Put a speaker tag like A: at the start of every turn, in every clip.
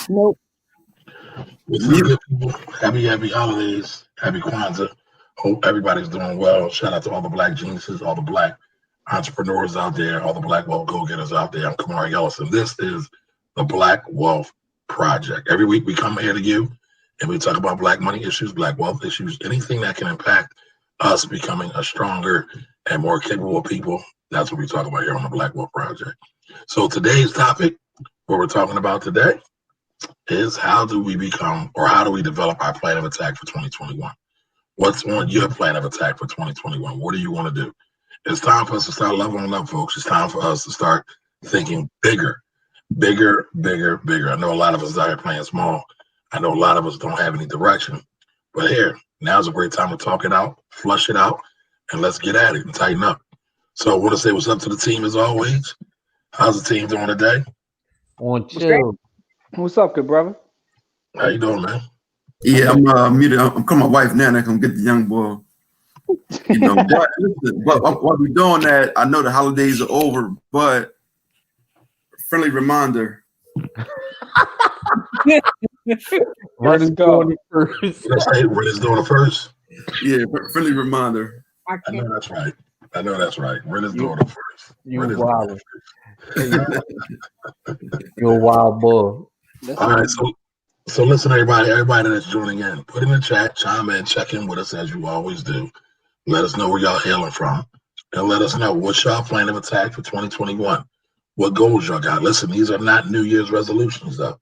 A: Nope.
B: What's up, good people? Happy holidays. Happy Kwanzaa. Hope everybody's doing well. Shout out to all the black geniuses, all the black entrepreneurs out there, all the black wealth go-getters out there. I'm Kamari Ellis, and this is the Black Wealth Project. Every week we come here to you and we talk about black money issues, black wealth issues, anything that can impact us becoming a stronger and more capable people. That's what we talk about here on the Black Wealth Project. So today's topic, what we're talking about today, is how do we become, or how do we develop our plan of attack for 2021? What's on your plan of attack for 2021? What do you want to do? It's time for us to start leveling up, folks. It's time for us to start thinking bigger. I know a lot of us out here playing small. I know a lot of us don't have any direction. But here, now's a great time to talk it out, flush it out, and let's get at it and tighten up. So I want to say what's up to the team as always. How's the team doing today?
C: On chill.
D: What's up, good brother?
B: How you doing, man?
E: Yeah, I'm muted. I'm calling my wife now. And I can get the young boy. You know, but while we're doing that, I know the holidays are over, but friendly reminder.
C: Let's go first.
B: Let's say Ren's doing it first.
E: Yeah, friendly reminder.
B: I know that's right. Ren is doing it first.
C: You wild. You're a wild boy.
B: All right, so listen, everybody that's joining in, put in the chat, chime in, check in with us as you always do. Let us know where y'all hailing from, and let us know what's y'all plan of attack for 2021. What goals y'all got? Listen, these are not New Year's resolutions, though,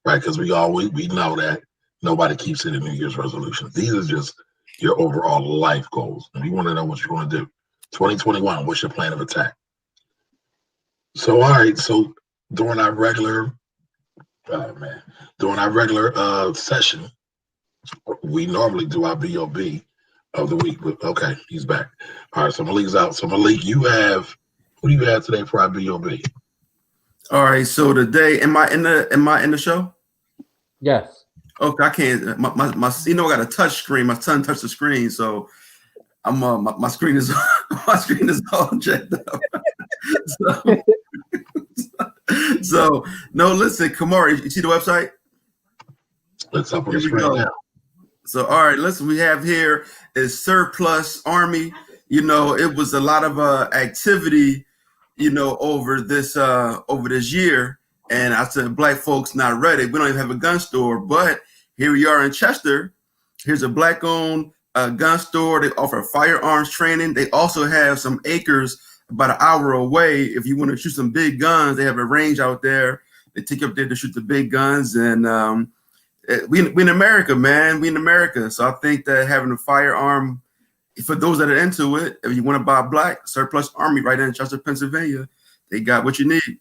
B: right? Because we know that nobody keeps it in New Year's resolutions. These are just your overall life goals, and we want to know what you want to do. 2021, what's your plan of attack? So, all right, so during our regular session, we normally do our BOB of the week. But okay, he's back. All right, so Malik's out. So Malik, who do you have today for our BOB?
E: All right, so today, am I in the show?
C: Yes.
E: Okay, I can't. My I got a touch screen. My son touched the screen, so I'm my screen is all jacked up. So no, listen, Kamari, you see the website?
B: Let's up on the screen now.
E: So all right, listen, we have here is Surplus Army. You know, it was a lot of activity, you know, over this year, and I said black folks not ready. We don't even have a gun store, but here we are in Chester. Here's a black-owned gun store. They offer firearms training. They also have some acres about an hour away. If you want to shoot some big guns, they have a range out there. They take you up there to shoot the big guns. And we in America, man. We in America. So I think that having a firearm, for those that are into it, if you want to buy black, Surplus Army right in Chester, Pennsylvania, they got what you need.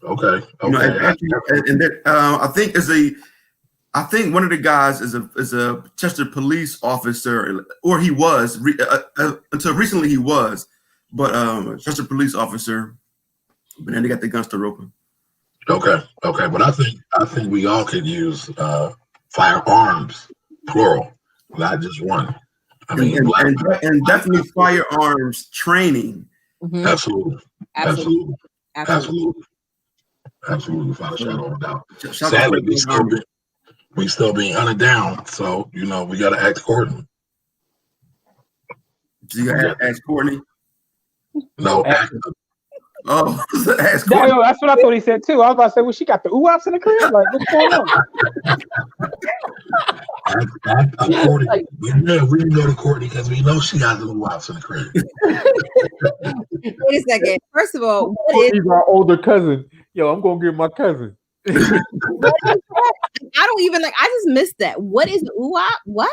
B: Okay.
E: You know, I think one of the guys is a Chester police officer, or he was until recently he was, but Chester police officer. But then they got the gun store open.
B: Okay, but I think we all could use firearms, plural, not just one. I mean,
E: and definitely firearms training.
A: Mm-hmm.
B: Absolutely. Without a shadow of a doubt. Sadly, we still being hunted down, so you know we got to act accordingly.
E: Do you ask Courtney?
B: No, ask.
E: Oh, ask
D: No,
E: Courtney.
D: that's what I thought he said too. I was about to say, well, she got the ooh-ops in the crib. Like, what's going on?
B: Act accordingly. We know to Courtney because we know she got the wops in the crib.
A: Wait a second. First of all,
C: He's our older cousin. Yo, I'm gonna get my cousin.
A: I don't even I just missed that. What is ooh-op? What?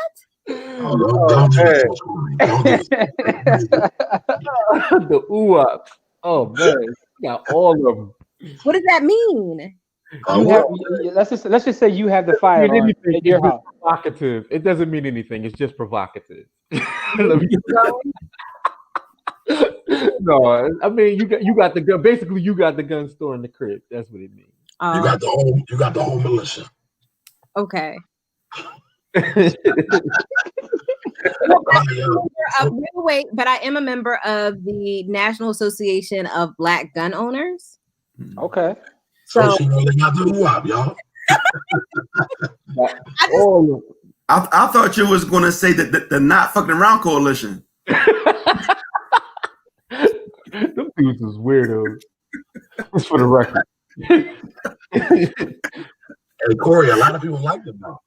B: Oh, don't do this. Don't do this.
C: The ooh-op. Oh man, you got all of them.
A: What does that mean?
D: Let's just say you have the firearm in your house.
C: Provocative. It doesn't mean anything. It's just provocative. No, I mean you got the gun. Basically, you got the gun store in the crib. That's what it means.
B: You got the whole militia.
A: Okay. Wait, but I am a member of the National Association of Black Gun Owners.
D: Okay.
B: So she know they got the UAP, y'all.
C: All of
E: I thought you was gonna say that the Not Fucking Around Coalition.
C: them dudes is weirdos. Just for the record.
B: Hey, Corey, a lot of people like them though.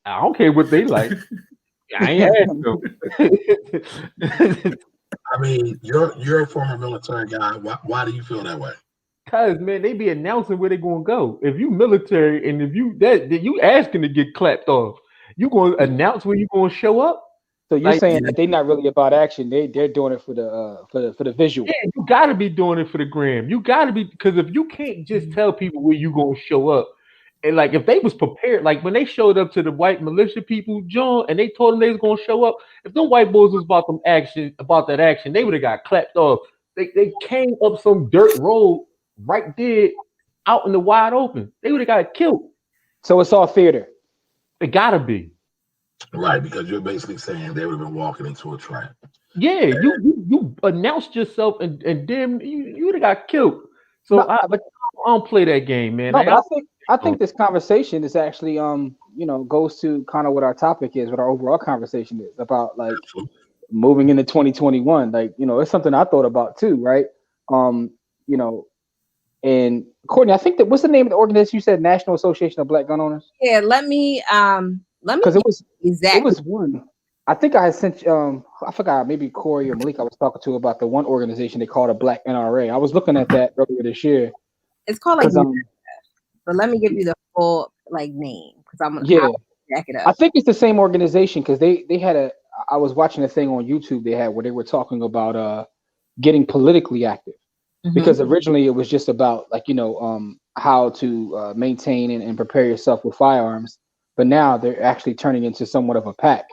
C: I don't care what they like. I ain't asked them.
B: I mean, you're a former military guy. Why do you feel that way?
C: Cause man, they be announcing where they gonna go. If you military and if you that you asking to get clapped off, you gonna announce when you gonna show up.
D: So you're saying that they're not really about action. They're doing it for the visual.
C: Yeah, you gotta be doing it for the gram. You gotta be, because if you can't just tell people where you gonna show up, and like if they was prepared, like when they showed up to the white militia people, John, and they told them they was gonna show up, if them white boys was about that action, they would have got clapped off. They came up some dirt road right there out in the wide open. They would have got killed.
D: So it's all theater.
C: It gotta be.
B: Right, because you're basically saying they would have been walking into a trap.
C: Yeah, you announced yourself and then you would have got killed. So I don't play that game, man.
D: No, but I think this conversation is actually goes to kind of what our topic is, what our overall conversation is about, like moving into 2021. Like, it's something I thought about too, right? And Courtney, I think what's the name of the organization you said? National Association of Black Gun Owners?
A: Yeah, let me
D: because it was
A: exactly
D: one. I think I had sent I forgot, maybe Corey or Malik I was talking to about the one organization they called a Black NRA. I was looking at that earlier this year.
A: It's called like but let me give you the full name because I'm gonna jack it up.
D: I think it's the same organization because they had I was watching a thing on YouTube they had where they were talking about getting politically active. Because originally it was just about how to maintain and prepare yourself with firearms, but now they're actually turning into somewhat of a pack,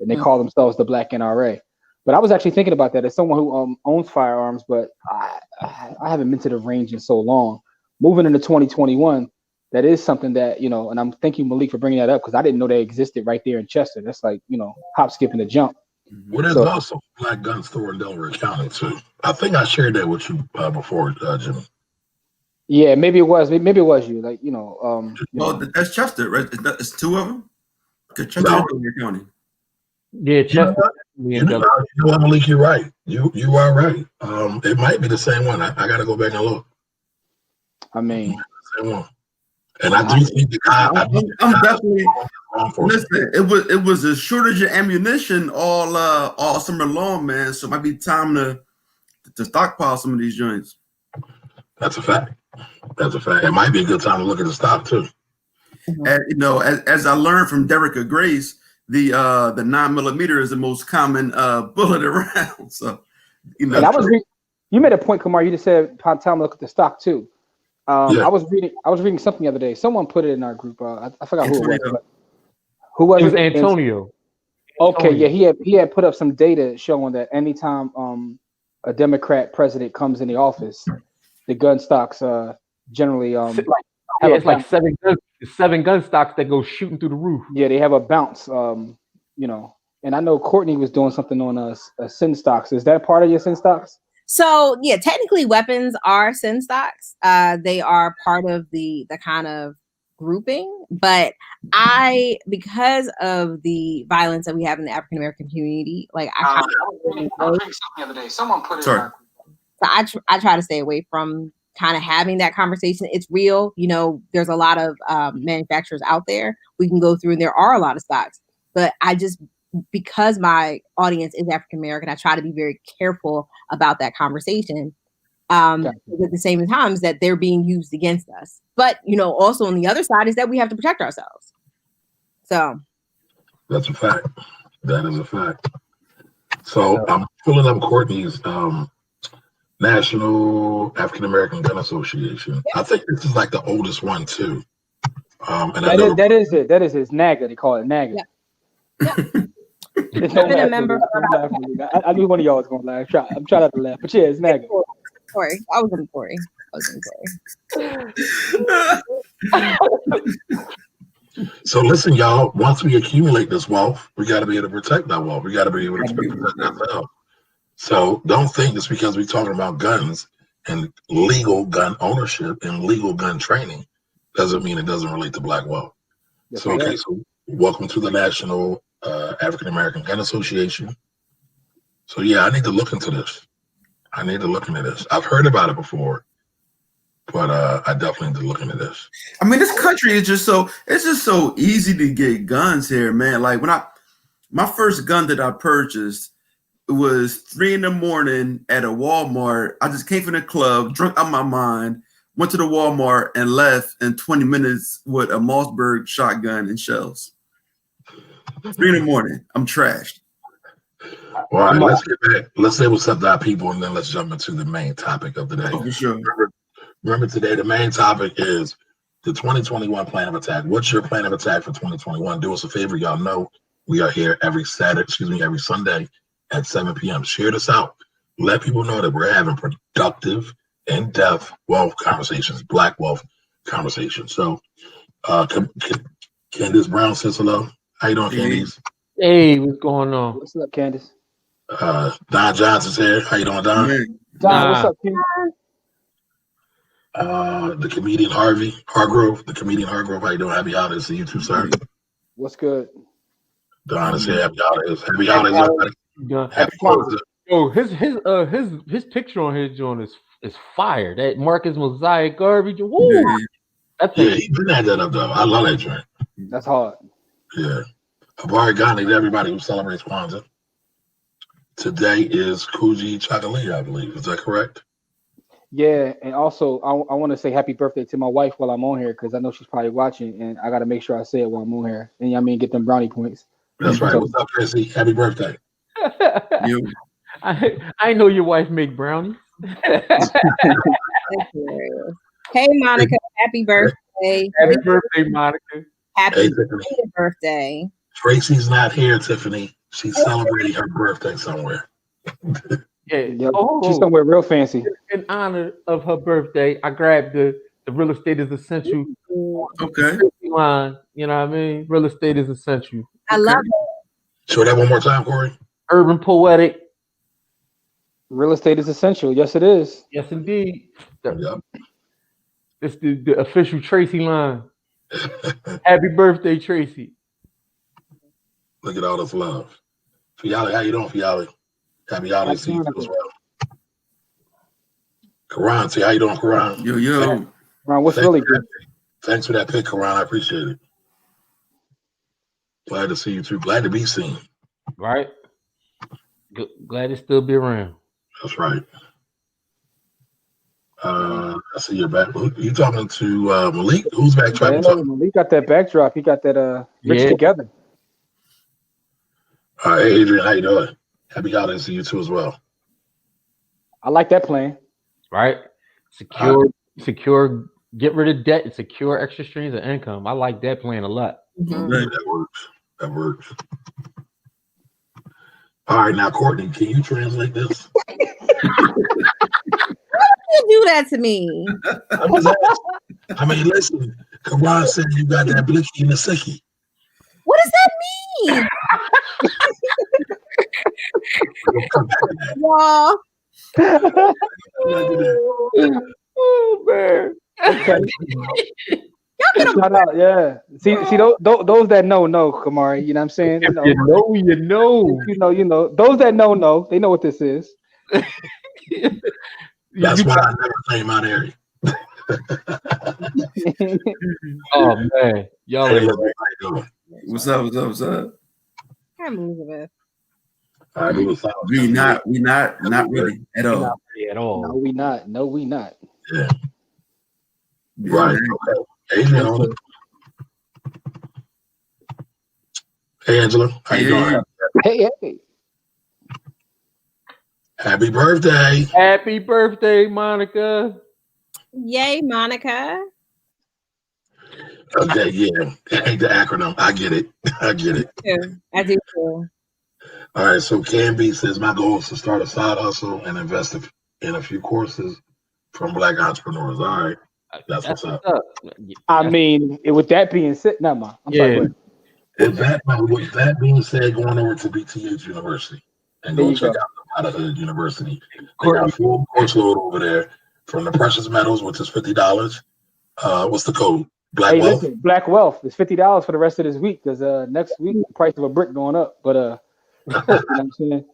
D: and they call themselves the Black NRA. But I was actually thinking about that as someone who owns firearms, but I haven't been to the range in so long. Moving into 2021, that is something that and I'm thanking Malik for bringing that up because I didn't know they existed right there in Chester. That's like hop, skip, and a jump.
B: Well, there's also a Black gun store in Delaware County too. I think I shared that with you before, Jimmy.
D: Yeah, maybe it was you.
E: That's Chester, right? It's two of them. Chester and Delaware County.
C: Yeah, Chester.
B: You know what, Malik? You're right. You are right. It might be the same one. I got to go back and look.
D: I mean,
B: same one. And I do think the guy.
E: I'm definitely. Listen, it was a shortage of ammunition all summer long, man. So it might be time to stockpile some of these joints.
B: That's a fact. It might be a good time to look at the stock too.
E: And, as I learned from Derricka Grace, the 9mm is the most common bullet around. So
D: you made a point, Kamar. You just said time to look at the stock too. I was reading something the other day. Someone put it in our group. I forgot who it was. Who was it?
C: Was Antonio.
D: Okay, yeah, he had put up some data showing that anytime a Democrat president comes in the office, the gun stocks generally
C: it's like seven gun stocks that go shooting through the roof.
D: Yeah, they have a bounce. And I know Courtney was doing something on sin stocks. Is that part of your sin stocks?
A: So yeah, technically weapons are sin stocks. They are part of the kind of grouping, but because of the violence that we have in the African American community, I was something the other day. Someone put it. So I try to stay away from kind of having that conversation. It's real, there's a lot of manufacturers out there we can go through, and there are a lot of stocks, but because my audience is African American, I try to be very careful about that conversation. At the same times that they're being used against us. But, also on the other side is that we have to protect ourselves. So.
B: That's a fact. That is a fact. So I'm pulling up Courtney's National African American Gun Association. Yep. I think this is like the oldest one too.
D: That is it. It's NAGA. They call it NAGA.
A: Yep. I've been a member.
D: I knew one of y'all was going to laugh. I'm trying not to laugh, but yeah, it's NAGA.
A: Corey. I was in Corey.
B: So listen, y'all, once we accumulate this wealth, we got to be able to protect that wealth. We got to be able to protect ourselves. So don't think just because we're talking about guns and legal gun ownership and legal gun training doesn't mean it doesn't relate to black wealth.
D: Yes,
B: So, okay, so welcome to the National African American Gun Association. So, yeah, I need to look into this. I've heard about it before, but I definitely need to look into this.
E: I mean, this country is just so easy to get guns here, man. Like my first gun that I purchased, it was 3 a.m. at a Walmart. I just came from the club, drunk out my mind, went to the Walmart and left in 20 minutes with a Mossberg shotgun and shells. 3 a.m. I'm trashed.
B: All right, let's get back. Let's say what's up to our people, and then let's jump into the main topic of the day.
E: Oh, for sure.
B: Remember today, the main topic is the 2021 plan of attack. What's your plan of attack for 2021? Do us a favor. Y'all know we are here every Sunday at 7 p.m. Share this out. Let people know that we're having productive, in-depth wealth conversations, black wealth conversations. So, Candace Brown says hello. How you doing, Candace?
C: Hey, what's going on?
D: What's up, Candace?
B: Don Johnson's here. How you doing, Don?
D: Don, what's up, King?
B: The comedian Hargrove. How you doing? Happy holidays to you too, sir.
D: What's good?
B: Don is here. Happy holidays. Happy holidays, everybody. Happy Kwanzaa.
C: Yo, his picture on his joint is fire. That Marcus Mosaic garbage. Woo!
E: Yeah.
C: That's
B: Yeah, he did have that up though. I love that joint.
D: That's hard.
B: Yeah. Habari Ghani to everybody who celebrates Kwanzaa. Today is Kuji Chakalia, I believe. Is that correct?
D: Yeah, and also I want to say happy birthday to my wife while I'm on here because I know she's probably watching, and I got to make sure I say it while I'm on here. And I mean, get them brownie points.
B: That's right. What's up, Chrissy? Happy birthday.
E: You.
C: I know your wife make brownies.
A: Hey, Monica, happy birthday.
C: Happy birthday, Monica.
A: Happy
B: Tiffany.
A: birthday.
B: Tracy's not here, Tiffany. She's celebrating her birthday somewhere.
C: Yeah.
D: Yep. She's somewhere real fancy.
C: In honor of her birthday, I grabbed the real estate is essential
E: Okay.
C: line. You know what I mean? Real estate is essential.
A: I love it.
B: Show that one more time, Corey.
C: Urban poetic.
D: Real estate is essential. Yes, it is.
C: Yes, indeed.
B: Yep.
C: It's the official Tracy line. Happy birthday, Tracy.
B: Look at all this love. Fiali, how you doing, Fiali? Happy holidays to you as well. Karan, see how you doing, Karan?
E: Yo.
D: Ron, what's really good?
B: Thanks for that pic, Karan. I appreciate it. Glad to see you too. Glad to be seen.
C: Right? Glad to still be around.
B: That's right. I see you're back. You talking to Malik? Who's back?
D: Yeah, Malik got that backdrop. He got that rich together.
B: Hey, Adrian, how you doing? Happy holidays to you too as well.
D: I like that plan.
C: Right? Secure, get rid of debt and secure extra streams of income. I like that plan a lot.
A: Mm-hmm.
B: That works. All right, now Courtney, can you translate this?
A: You do that to me.
B: I mean, listen, Karan said you got that blicky in the sicky.
A: What does that mean? Y'all.
C: Oh man.
D: Okay. Shout out, yeah. See those that know, Kamari. You know what I'm saying?
C: You know.
D: You know. Those that know, they know what this is.
B: That's why I never came out area.
C: Oh man, y'all.
B: Hey, how you doing?
E: What's up?
A: I'm Elizabeth.
E: We not really at all.
C: Not really at all.
D: No, we not.
B: Yeah. Right. Okay. Adrian on it. Hey Angela, how you doing?
D: Hey.
B: Happy birthday.
C: Happy birthday, Monica.
A: Yay, Monica.
B: Okay, yeah. I hate the acronym. I get it.
A: I do too.
B: All right, so Canby says my goal is to start a side hustle and invest in a few courses from Black entrepreneurs. All right, that's what's up.
D: I mean, with that being said, no, ma.
B: With that being said, going over to BTH University and go check out Hood University. They got a full course load over there. from the precious metals, which is $50. What's the code? Black
D: Hey,
B: Wealth.
D: listen, Black Wealth is $50 for the rest of this week because next week the price of a brick going up. But you know what I'm saying?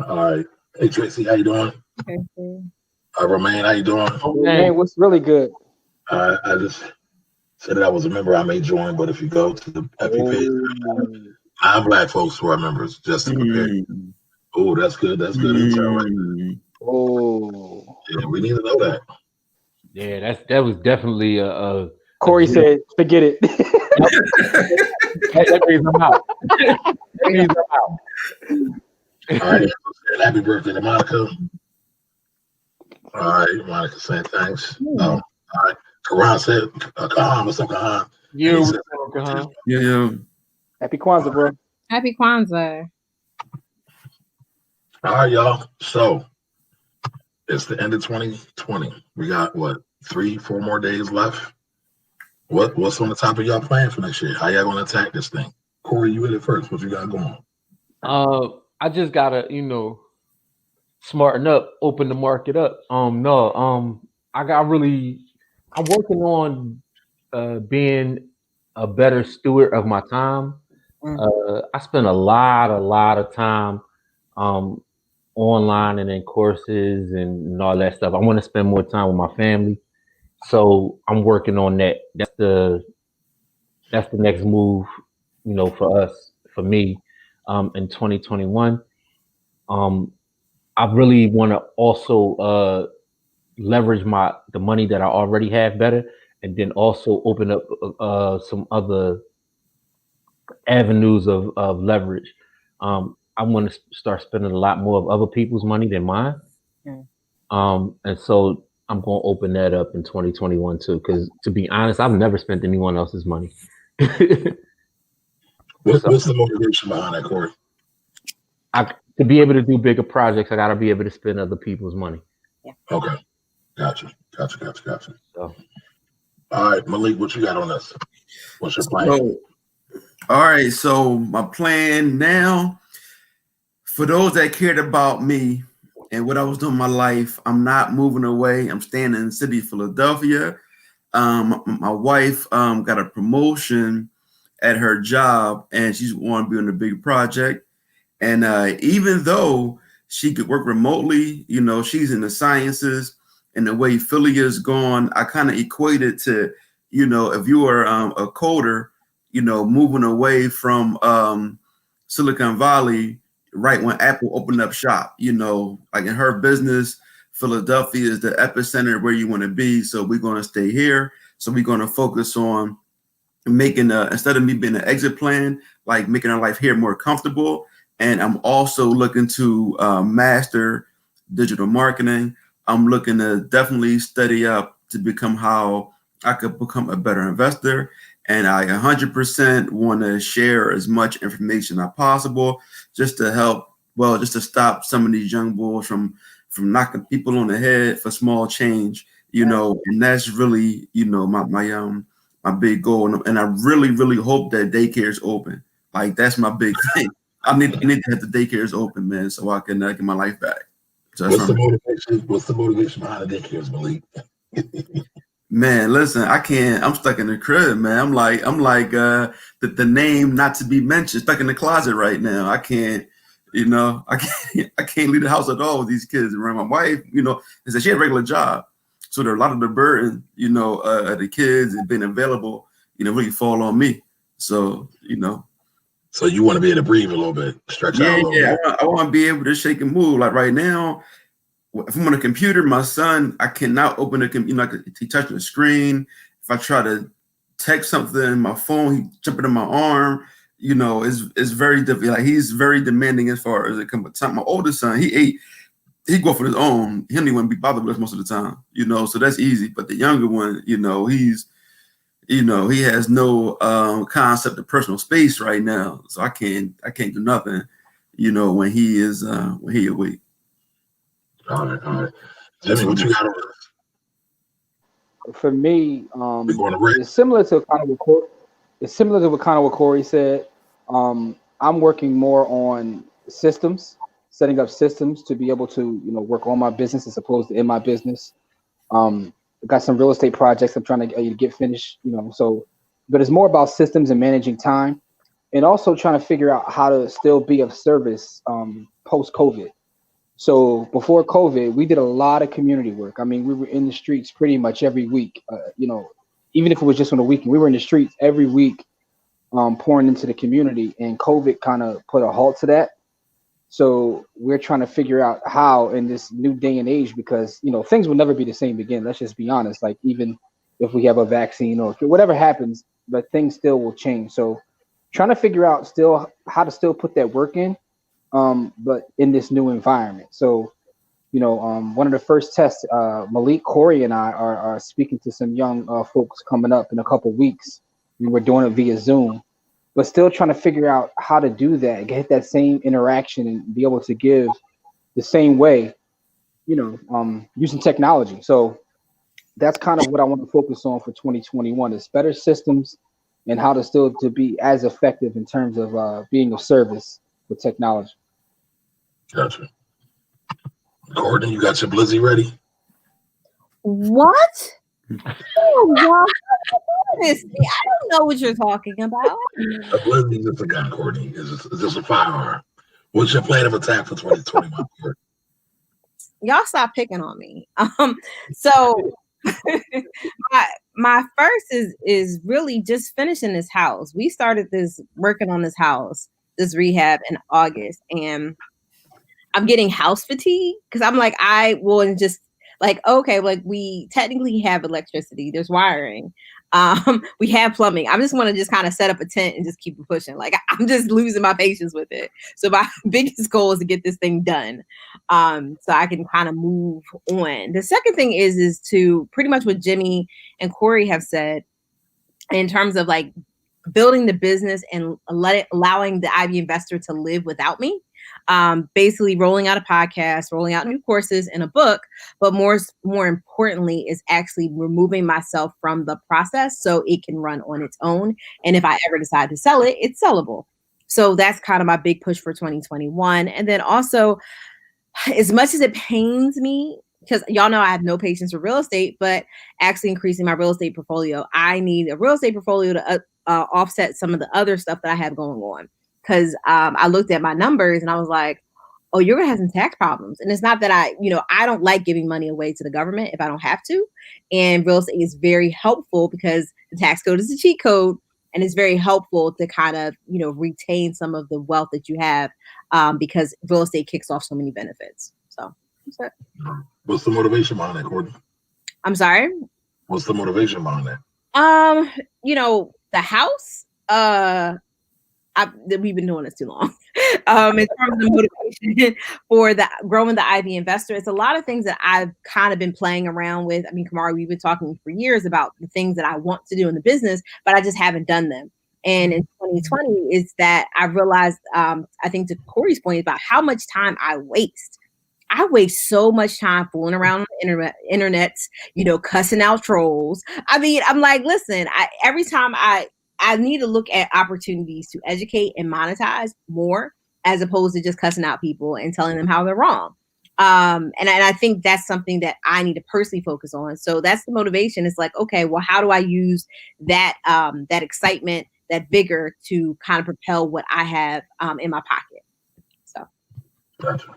B: All right. Hey Tracy, how you doing?
A: Okay.
B: Romaine, how you doing?
D: Man, what's really good?
B: I just said that I was a member. I may join, but if you go to the FP page, non-black folks who are members, just to compare. Oh, that's good. That's good intel right there.
D: Oh,
B: Yeah, we need to know that.
C: Yeah, that was definitely a
D: Corey said, "Forget it."
C: that means I'm out. That means I'm out.
B: All right. Happy birthday to Monica. All right, Monica saying thanks. All right. Karan said, Kahan, what's up, Kahan?
C: Yeah,
B: He said,
E: Yeah.
D: Happy Kwanzaa, bro.
A: Happy Kwanzaa.
B: all right, y'all. So it's the end of 2020. We got what, 3-4 more days left? What's on the top of y'all plan for next year? How y'all gonna attack this thing? Corey, you hit it first. What you got going?
C: I just gotta, smarten up, open the market up. I'm working on being a better steward of my time. I spend a lot of time online and in courses and all that stuff. I want to spend more time with my family. So I'm working on that. That's the next move, for us, for me, in 2021. I really want to also leverage the money that I already have better, and then also open up some other avenues of leverage. I want to start spending a lot more of other people's money than mine. And so I'm going to open that up in 2021 too, because to be honest, I've never spent anyone else's money.
B: What's the motivation behind that, Corey?
C: To be able to do bigger projects, I got to be able to spend other people's money.
B: Okay. Gotcha.
C: So.
B: All right, Malik, what you got on this? What's your plan?
E: All right, so my plan now, for those that cared about me and what I was doing in my life, I'm not moving away. I'm staying in the city of Philadelphia. My wife got a promotion at her job, and she's want to be on a big project. And even though she could work remotely, she's in the sciences, and the way Philly is gone, I kind of equate it to, if you are a coder, moving away from Silicon Valley right when Apple opened up shop, like in her business, Philadelphia is the epicenter where you want to be. So we're going to stay here. So we're going to focus on making instead of me being an exit plan, like making our life here more comfortable. And I'm also looking to master digital marketing. I'm looking to definitely study up to become how I could become a better investor. And I 100% want to share as much information as possible just to help, just to stop some of these young bulls from knocking people on the head for small change, and that's really, my big goal. And I really, really hope that daycare is open. Like, that's my big thing. I need to have the daycares open, man, so I can get my life back. So
B: What's the motivation behind the daycares, Malik?
E: Man, listen, I can't. I'm stuck in the crib, man. I'm like the name not to be mentioned, stuck in the closet right now. I can't, I can't leave the house at all with these kids around. My wife, is that she had a regular job, so there are a lot of the burden, of the kids and being available, really fall on me. So,
B: So you want to be able to breathe a little bit, stretch out a little bit.
E: I want to be able to shake and move. Like right now, if I'm on a computer, my son, I cannot open the computer. He touching the screen. If I try to text something, my phone, he jumping in my arm. It's very difficult. Like, he's very demanding as far as it comes. My oldest son, he go for his own. He don't even be bothered with us most of the time. So that's easy. But the younger one, he's he has no concept of personal space right now. So I can't do nothing, when he is awake.
B: All right. Jimmy, what you got on this?
D: For me,
B: We going to break?
D: it's similar to kind of what Corey said. I'm working more on systems. setting up systems to be able to, work on my business as opposed to in my business. Got some real estate projects I'm trying to get finished, but it's more about systems and managing time, and also trying to figure out how to still be of service post-COVID. So before COVID, we did a lot of community work. I mean, we were in the streets pretty much every week, even if it was just on the weekend, we were in the streets every week, pouring into the community, and COVID kind of put a halt to that. So we're trying to figure out how in this new day and age, because, things will never be the same again. Let's just be honest. Like, even if we have a vaccine or whatever happens, but things still will change. So trying to figure out still how to still put that work in, but in this new environment. So, one of the first tests, Malik, Corey, and I are speaking to some young folks coming up in a couple weeks. And we're doing it via Zoom, but still trying to figure out how to do that, get that same interaction and be able to give the same way, using technology. So that's kind of what I want to focus on for 2021 is better systems and how to still to be as effective in terms of being of service with technology.
B: Gotcha. Courtney, you got your blizzy ready?
A: What? Oh, wow. I don't know what you're talking about.
B: A blizzy is just a gun, Courtney. It's just a firearm. What's your plan of attack for 2021?
A: Y'all stop picking on me. So my first is really just finishing this house. We started working on this house, this rehab in August, and I'm getting house fatigue because I'm like, I will just like, okay, like we technically have electricity, there's wiring, we have plumbing. I just want to just kind of set up a tent and just keep it pushing. Like, I'm just losing my patience with it. So my biggest goal is to get this thing done, so I can kind of move on. The second thing is to pretty much what Jimmy and Corey have said in terms of like building the business and allowing the Ivy investor to live without me. Basically rolling out a podcast, rolling out new courses and a book, but more importantly is actually removing myself from the process so it can run on its own. And if I ever decide to sell it, it's sellable. So that's kind of my big push for 2021. And then also, as much as it pains me, because y'all know I have no patience for real estate, but actually increasing my real estate portfolio, I need a real estate portfolio to offset some of the other stuff that I have going on. Because I looked at my numbers and I was like, oh, you're going to have some tax problems. And it's not that I don't like giving money away to the government if I don't have to. And real estate is very helpful because the tax code is a cheat code. And it's very helpful to kind of, retain some of the wealth that you have because real estate kicks off so many benefits. So that's it.
B: What's the motivation behind that, Courtney?
A: I'm sorry?
B: What's the motivation behind that?
A: The house, we've been doing this too long. In terms of the motivation for the growing the Ivy investor, it's a lot of things that I've kind of been playing around with. I mean, Kamari, we've been talking for years about the things that I want to do in the business, but I just haven't done them. And in 2020 is that I realized, I think to Corey's point about how much time I waste. I waste so much time fooling around on the internet, cussing out trolls. I mean, I'm like, listen, every time I need to look at opportunities to educate and monetize more as opposed to just cussing out people and telling them how they're wrong. And I think that's something that I need to personally focus on. So that's the motivation. It's like, okay, well, how do I use that excitement, that vigor to kind of propel what I have in my pocket? So.
B: Gotcha.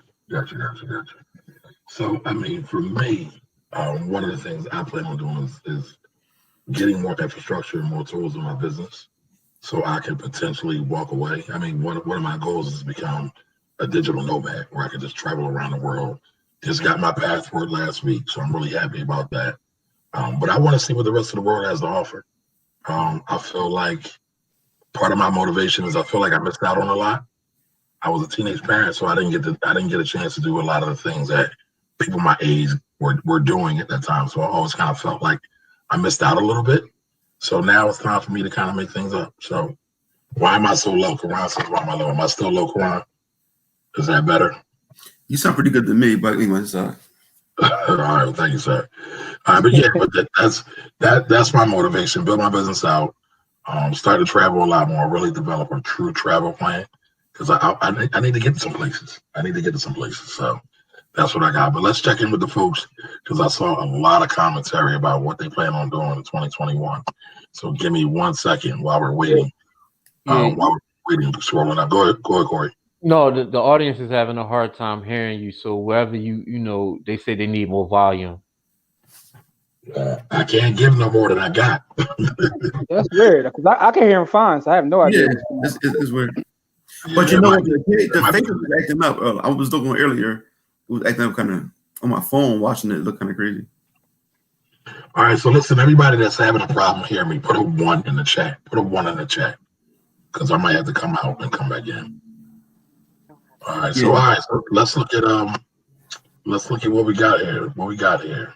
B: So, I mean, for me, one of the things I plan on doing is getting more infrastructure and more tools in my business so I can potentially walk away. I mean, one of my goals is to become a digital nomad where I can just travel around the world. Just got my passport last week, so I'm really happy about that. But I want to see what the rest of the world has to offer. I feel like part of my motivation is I feel like I missed out on a lot. I was a teenage parent, so I didn't get a chance to do a lot of the things that people my age were doing at that time. So I always kind of felt like I missed out a little bit. So now it's time for me to kind of make things up. So why am I so low, Karan? Why am I low? Am I still low, Karan? Is that better?
E: You sound pretty good to me, but anyway, sorry.
B: All right, well, thank you, sir. But yeah, but that's my motivation. Build my business out. Start to travel a lot more. Really develop a true travel plan. because I need to get to some places. I need to get to some places. So that's what I got. But let's check in with the folks because I saw a lot of commentary about what they plan on doing in 2021. So give me 1 second while we're waiting.
C: Yeah.
B: While we're waiting, scrolling up. Go ahead, Corey.
C: No, the audience is having a hard time hearing you. So wherever you know, they say they need more volume.
B: I can't give no more than I got.
D: That's weird because I can hear him fine, so I have no idea.
E: Yeah, it's weird. But you know what? The Facebook was acting up. I was looking earlier. It was acting up kind of on my phone, watching it. Look kind of crazy.
B: All right, so listen, everybody that's having a problem hearing me, put a 1 in the chat. Put a 1 in the chat because I might have to come out and come back in. All right, so let's look at what we got here.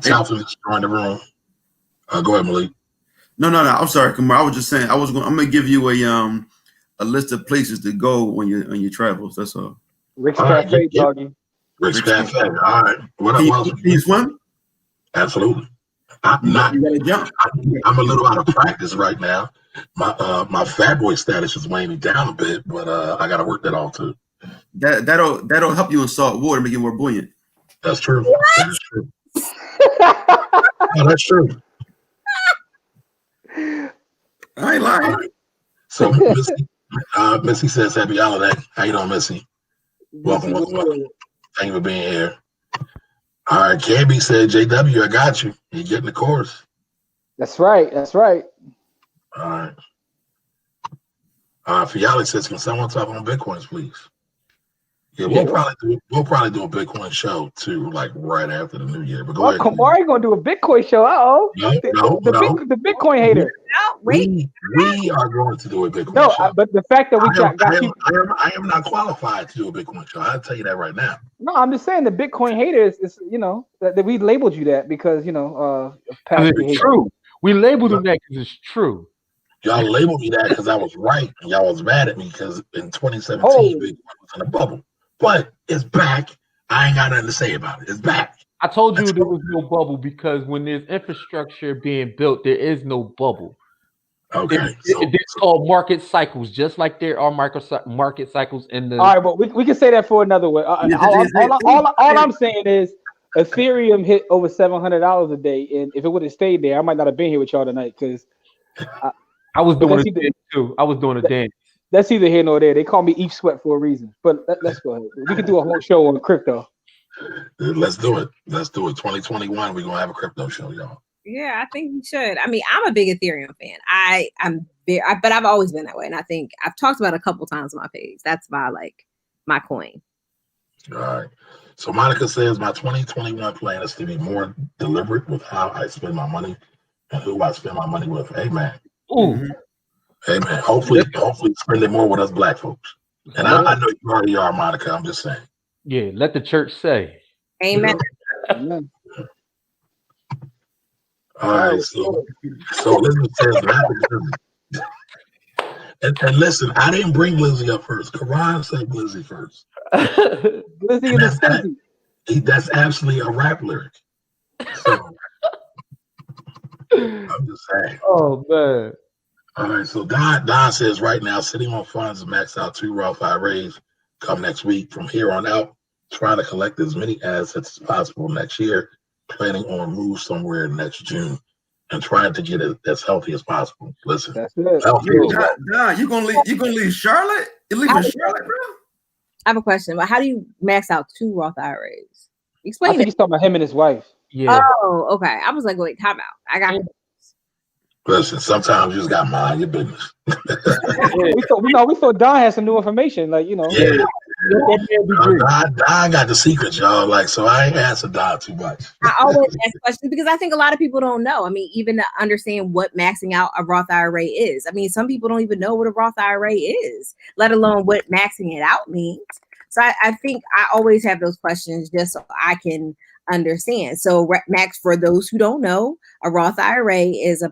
B: Talton is joined the room. Go ahead, Malik.
E: No. I'm sorry, Kamar. I was just saying I'm gonna give you a list of places to go on your travels. That's all.
D: Rick's Cafe, doggy.
B: Rick's Cafe. All right. What else?
E: Can you swim?
B: Absolutely. I'm not.
E: You gotta jump.
B: I'm a little out of practice right now. My fat boy status is weighing me down a bit, but I got to work that off too.
E: That'll help you in salt water, make you more buoyant.
B: That's true. That's true. That's true.
E: I ain't lying.
B: Right. So Missy says, "Happy holiday." How you doing, Missy? Welcome. Thank you for being here. All right, Camby said, "JW, I got you. You're getting the course."
D: That's right.
B: All right. Fiali says, "Can someone talk on Bitcoins, please?" Yeah, we'll probably do a Bitcoin show too, like right after the new year. But go ahead.
D: Kamari gonna do a Bitcoin show. No. The Bitcoin hater.
A: No, wait.
B: We are going to do a Bitcoin show.
D: But the fact that we got you,
B: I am not qualified to do a Bitcoin show. I'll tell you that right now.
D: No, I'm just saying the Bitcoin hater is that we labeled you that because
C: it's true. We labeled him that because it's true.
B: Y'all labeled me that because I was right, and y'all was mad at me because in 2017 Bitcoin was in a bubble. But it's back. I ain't got nothing to say about it. It's back.
C: I told you there was no bubble because when there's infrastructure being built, there is no bubble.
B: Okay.
C: It's called market cycles, just like there are market cycles in the.
D: All right, but we can say that for another way. All I'm saying is Ethereum hit over $700 a day, and if it would have stayed there, I might not have been here with y'all tonight because
C: I was doing a dance too. I was doing a dance.
D: That's either here nor there. They call me Eve Sweat for a reason. But let's go ahead. We can do a whole show on crypto.
B: Let's do it. 2021, we're gonna have a crypto show, y'all.
A: Yeah, I think we should. I mean, I'm a big Ethereum fan. But I've always been that way, and I think I've talked about it a couple times on my page. That's my coin.
B: All right. So Monica says my 2021 plan is to be more deliberate with how I spend my money and who I spend my money with. Amen.
C: Ooh.
B: Amen. Hopefully spend it more with us black folks. And I know you already are, Monica. I'm just saying.
C: Yeah, let the church say.
A: Amen.
D: Amen.
B: All right. So Elizabeth says, and listen, I didn't bring Lizzie up first. Karan said Lizzie first.
D: Lizzie in the city.
B: That's actually a rap lyric. So I'm just saying.
C: Oh man.
B: All right, so Don says right now, sitting on funds max out 2 Roth IRAs come next week. From here on out, trying to collect as many assets as possible next year, planning on move somewhere next June, and trying to get it as healthy as possible. Listen,
D: that's it.
E: Don, you gonna leave Charlotte? You leaving Charlotte, bro?
A: I have a question. But how do you max out 2 Roth IRAs? Explain
D: I think he's talking about him and his wife.
C: Yeah.
A: Oh, okay. I was like, wait, time out. I got
B: Listen, sometimes you just got to mind your business.
D: we thought Don had some new information,
B: Yeah. Don got the secrets, y'all. So I ain't answer Don too much.
A: I always ask questions because I think a lot of people don't know. I mean, even to understand what maxing out a Roth IRA is. I mean, some people don't even know what a Roth IRA is, let alone what maxing it out means. So I think I always have those questions just so I can understand. So Max, for those who don't know, a Roth IRA is an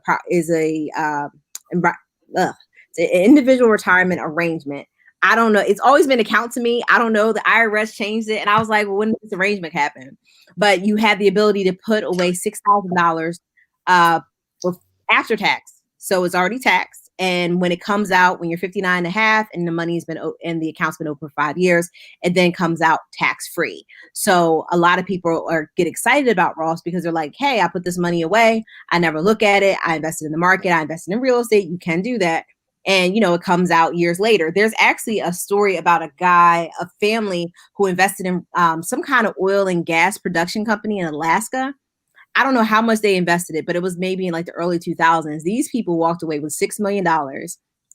A: individual retirement arrangement. I don't know. It's always been account to me. I don't know. The IRS changed it, and I was like, well, when did this arrangement happen? But you have the ability to put away $6,000 after tax, so it's already taxed, And when it comes out, when you're 59 and a half and the money's been and the account's been open for 5 years, it then comes out tax free. So a lot of people get excited about Roths because they're like, hey, I put this money away. I never look at it. I invested in the market. I invested in real estate. You can do that. And, it comes out years later. There's actually a story about a family who invested in some kind of oil and gas production company in Alaska. I don't know how much they invested it, but it was maybe in like the early 2000s. These people walked away with $6 million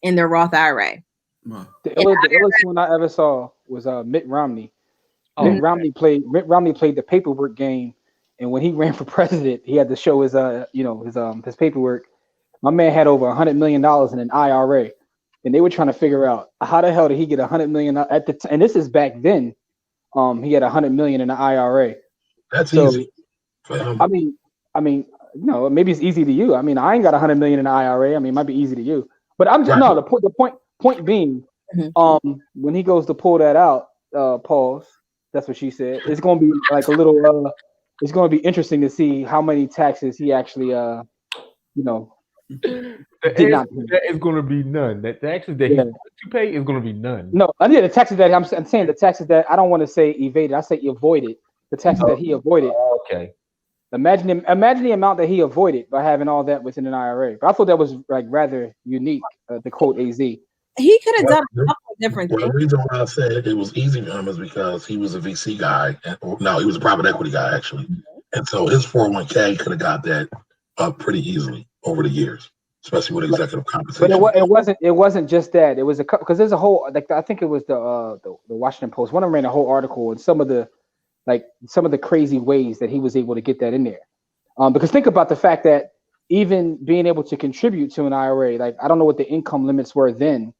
A: in their Roth IRA.
D: Wow. The illest one I ever saw was Mitt Romney. Mitt Romney played the paperwork game, and when he ran for president, he had to show his paperwork. My man had over $100 million in an IRA, and they were trying to figure out how the hell did he get $100 million at the time. And this is back then. He had $100 million in an IRA.
B: That's easy.
D: I mean, maybe it's easy to you. I mean, I ain't got $100 million in an IRA. I mean, it might be easy to you, but I'm just the point being, when he goes to pull that out, pause. That's what she said. It's going to be like a little. It's going to be interesting to see how many taxes he actually, did not pay.
C: That is going to be none. The taxes that he has to pay is going to be none.
D: No, I mean the taxes that I'm saying the taxes that I don't want to say evaded. I say avoided. The taxes that he avoided.
C: Okay.
D: Imagine the amount that he avoided by having all that within an IRA. But I thought that was like rather unique. To quote AZ,
A: he could have done a couple of different things.
B: The reason why I said it was easy for him is because he was a VC guy. He was a private equity guy actually, and so his 401k could have got that up pretty easily over the years, especially with executive compensation.
D: But it wasn't just that. It was a couple because there's a whole I think it was the Washington Post. One of them ran a whole article and some of the crazy ways that he was able to get that in there. Because think about the fact that even being able to contribute to an IRA, like I don't know what the income limits were then,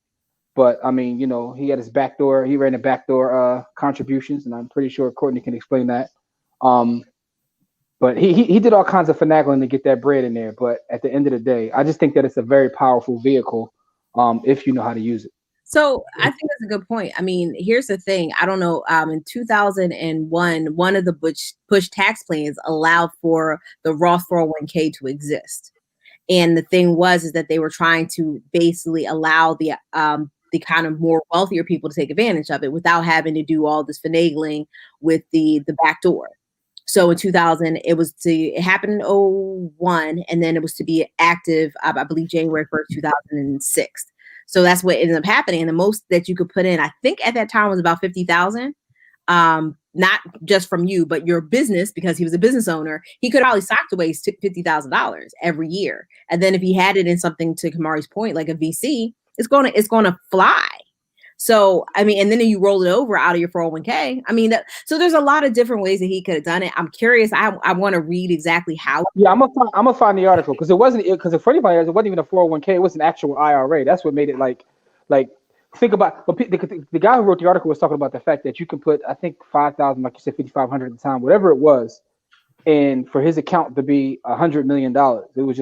D: but I mean, he had his backdoor, he ran the backdoor contributions, and I'm pretty sure Courtney can explain that. But he did all kinds of finagling to get that bread in there. But at the end of the day, I just think that it's a very powerful vehicle if you know how to use it.
A: So I think that's a good point. I mean, here's the thing. I don't know. In 2001, one of the push tax plans allowed for the Roth 401k to exist. And the thing is that they were trying to basically allow the kind of more wealthier people to take advantage of it without having to do all this finagling with the back door. So in 2000, it happened in 2001, and then it was to be active, I believe, January 1st, 2006. So that's what ended up happening. And the most that you could put in, I think at that time was about 50,000. Not just from you, but your business, because he was a business owner, he could probably socked away $50,000 every year. And then if he had it in something, to Kamari's point, like a VC, it's gonna fly. So, I mean, and then you roll it over out of your 401k. I mean, so there's a lot of different ways that he could have done it. I'm curious. I want to read exactly how.
D: Yeah, I'm gonna find the article because the funny part is it wasn't even a 401k. It was an actual IRA. That's what made it like think about. But the guy who wrote the article was talking about the fact that you can put, I think, 5,000, like you said, 5,500 at the time, whatever it was, and for his account to be $100 million, it was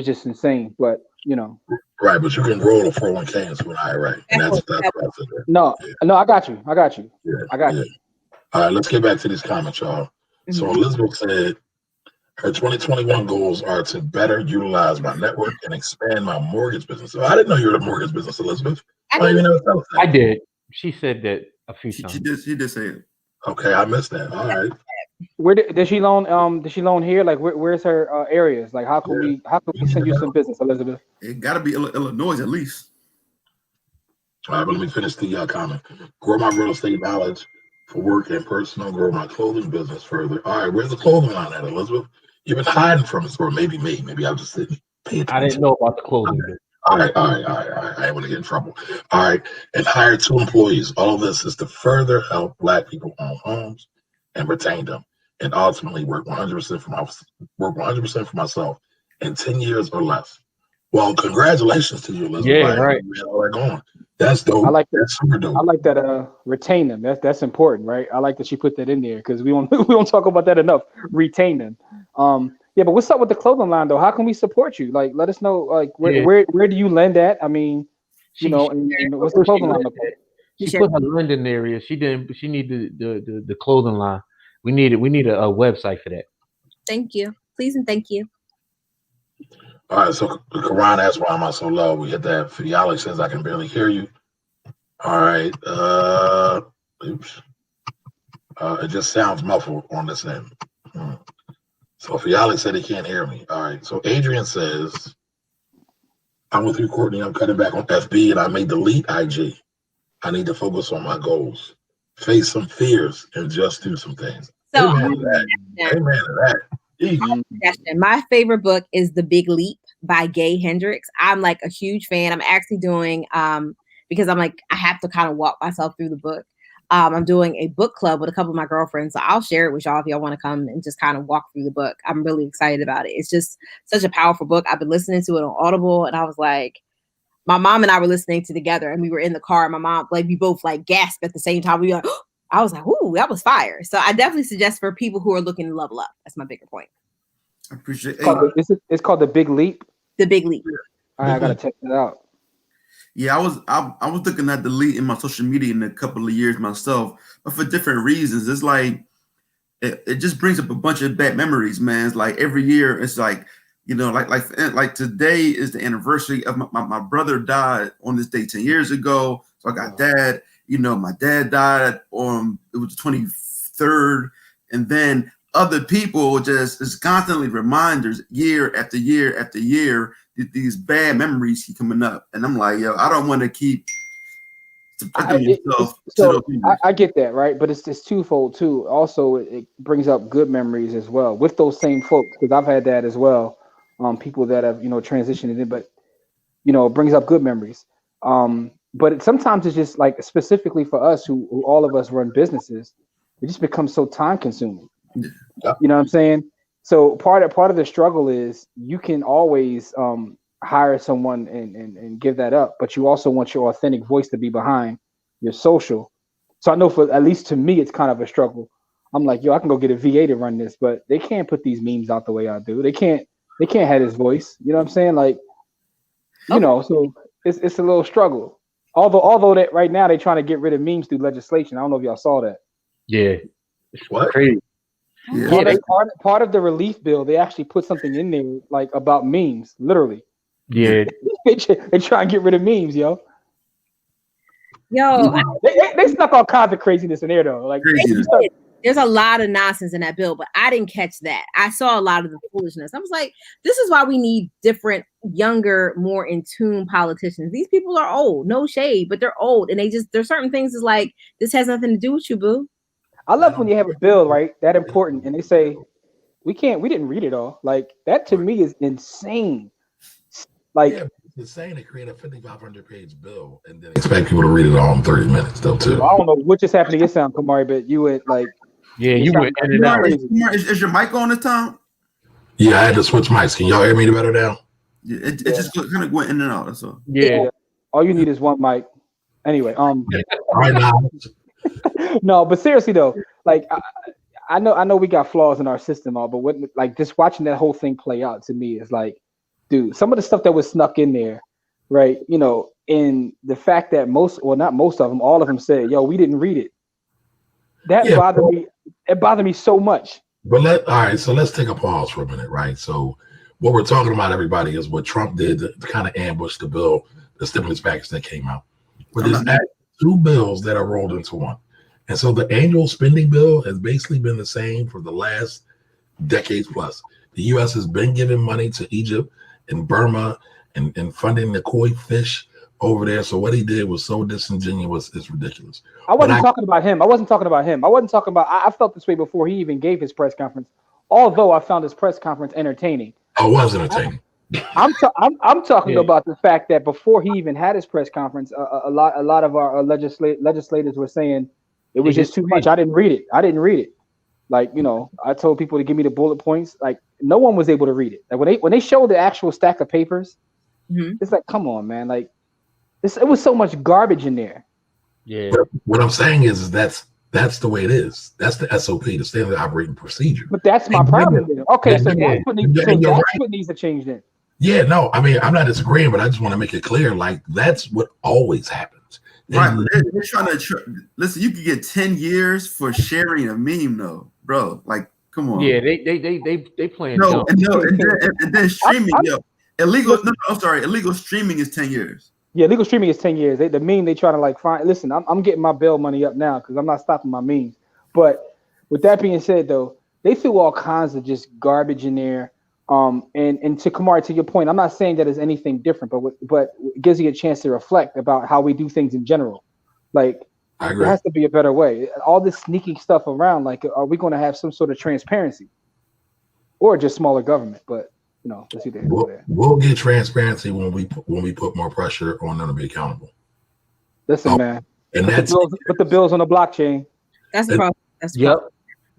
D: just insane. But
B: Right, but you can roll a 401k into an IRA, and that's
D: no, I got you. I got you.
B: All right, let's get back to these comments, y'all. Mm-hmm. So Elizabeth said her 2021 goals are to better utilize my network and expand my mortgage business. So I didn't know you were in the mortgage business, Elizabeth.
C: I did. She said that a few times.
E: She did say it.
B: Okay, I missed that. All right.
D: Where did she loan? Did she loan here? Like, where's her areas? Like, how can we send you some business, Elizabeth?
E: It got to be Illinois at least.
B: All right, but let me finish the comment. Grow my real estate knowledge for work and personal. Grow my clothing business further. All right, where's the clothing line at, Elizabeth? You've been hiding from us, or maybe me. Maybe I just didn't pay attention.
C: I didn't know about the clothing.
B: All right. I ain't want to get in trouble. All right, and hire 2 employees. All of this is to further help Black people own homes and retain them, and ultimately work 100% for myself in 10 years or less. Well, congratulations to you, Elizabeth.
C: Yeah, right.
B: All that going. That's dope.
D: I like that.
B: That's super dope.
D: I like that. Retain them. That's important, right? I like that she put that in there because we don't talk about that enough. Retain them. Yeah, but what's up with the clothing line though? How can we support you? Like, let us know. Like, where do you lend at? I mean, and what's the clothing line?
C: She put her London area. She didn't. She needed the clothing line. We need a website for that.
A: Thank you. Please and thank you.
B: All right, so Karan asks why am I so low? We hit that. Fiali says I can barely hear you. All right. Oops. It just sounds muffled on this end. So Fiali said he can't hear me. All right. So Adrian says, I'm with you, Courtney. I'm cutting back on FB and I may delete IG. I need to focus on my goals, face some fears, and just do some things.
A: So,
B: Amen to that. Amen to that.
A: My favorite book is The Big Leap by Gay Hendricks. I'm like a huge fan. I'm actually doing because I'm like I have to kind of walk myself through the book. I'm doing a book club with a couple of my girlfriends, so I'll share it with y'all if y'all want to come and just kind of walk through the book. I'm really excited about it. It's just such a powerful book. I've been listening to it on Audible, and I was like, my mom and I were listening to together, and we were in the car. And my mom, like, we both like gasped at the same time. We were like, oh! I was like, ooh, that was fire. So I definitely suggest for people who are looking to level up. That's my bigger point.
E: I appreciate
D: it. It's called The Big Leap.
A: The Big Leap.
D: All right, I gotta check that out.
E: Yeah, I was looking at deleting my social media in a couple of years myself, but for different reasons. It's like it just brings up a bunch of bad memories, man. It's like every year, it's like, you know, like today is the anniversary of my brother died on this day 10 years ago. So I got dad. You know, my dad died on it was the 23rd, and then other people just is constantly reminders year after year after year that these bad memories keep coming up, and I'm like, yo, I don't want to keep.
D: I get that, right? But it's twofold too. Also, it brings up good memories as well with those same folks, because I've had that as well. People that have transitioned in, but it brings up good memories. But sometimes it's just like specifically for us who all of us run businesses, it just becomes so time consuming.
B: Yeah.
D: You know what I'm saying? So part of the struggle is you can always hire someone and give that up, but you also want your authentic voice to be behind your social. So I know for at least to me, it's kind of a struggle. I'm like, yo, I can go get a VA to run this, but they can't put these memes out the way I do. They can't have his voice. You know what I'm saying? Like, so it's a little struggle. Although that right now they're trying to get rid of memes through legislation. I don't know if y'all saw that.
C: Yeah.
B: What?
C: Crazy.
E: Yeah.
D: Part of the relief bill, they actually put something in there like about memes, literally.
C: Yeah.
D: they try and get rid of memes, yo.
A: Yo,
D: They snuck all kinds of craziness in there though. Like
A: there's a lot of nonsense in that bill, but I didn't catch that. I saw a lot of the foolishness. I was like, this is why we need different, younger, more in tune politicians. These people are old, no shade, but they're old, and there's certain things is like, this has nothing to do with you, boo.
D: I love when you have a bill, right, that important, and they say we didn't read it all. Like that to me is insane. Like
B: it's insane to create a 5,500 page bill and then expect people to read it all in 30 minutes, though. Too.
D: I don't know what just happened to your sound, Kamari, but you went like.
C: Yeah, you went in and out.
E: Is your mic on this time?
B: Yeah, I had to switch mics. Can y'all hear me better now?
E: Yeah, it just kind of went in and out. That's all.
C: Yeah.
D: All you need is one mic. Anyway,
B: right now.
D: No, but seriously though, like I know we got flaws in our system, but what like just watching that whole thing play out to me is like, dude, some of the stuff that was snuck in there, right? In the fact that not most of them, all of them said, "Yo, we didn't read it." That bothered me. It bothered me so much.
B: But all right, so let's take a pause for a minute, right? So what we're talking about, everybody, is what Trump did to kind of ambush the bill, the stimulus package that came out. But there's two bills that are rolled into one. And so the annual spending bill has basically been the same for the last decades plus. The U.S. has been giving money to Egypt and Burma and funding the koi fish over there. So what he did was so disingenuous, it's ridiculous.
D: I wasn't talking about him. I felt this way before he even gave his press conference, although I found his press conference entertaining.
B: Oh, it was entertaining.
D: I'm talking about the fact that before he even had his press conference, a lot of our legislators were saying it was just too much. I didn't read it. Like, I told people to give me the bullet points. Like, no one was able to read it. Like when they showed the actual stack of papers, it's like, come on, man. Like, it was so much garbage in there.
C: Yeah.
B: But what I'm saying is that's the way it is. That's the SOP, the standard operating procedure.
D: But that's my problem. Okay, so that's what needs to change then.
B: Yeah, no, I mean, I'm not disagreeing, but I just want to make it clear, like, that's what always happens.
E: Right, they're trying to listen. You could get 10 years for sharing a meme, though, bro. Like, come on.
C: Yeah, they playing.
E: And then streaming, illegal. No, I'm sorry. Illegal streaming is 10 years.
D: Yeah, legal streaming is 10 years. The meme they try to like find. Listen, I'm getting my bail money up now because I'm not stopping my memes. But with that being said, though, they threw all kinds of just garbage in there. And to Kamari, to your point, I'm not saying that is anything different, but it gives you a chance to reflect about how we do things in general. Like, there has to be a better way. All this sneaking stuff around, like, are we going to have some sort of transparency, or just smaller government? But let's see there.
B: We'll get transparency when we put more pressure on them to be accountable.
D: Listen, man.
B: And
D: put the bills on the blockchain.
A: That's the problem. That's the
C: Yep.
A: problem.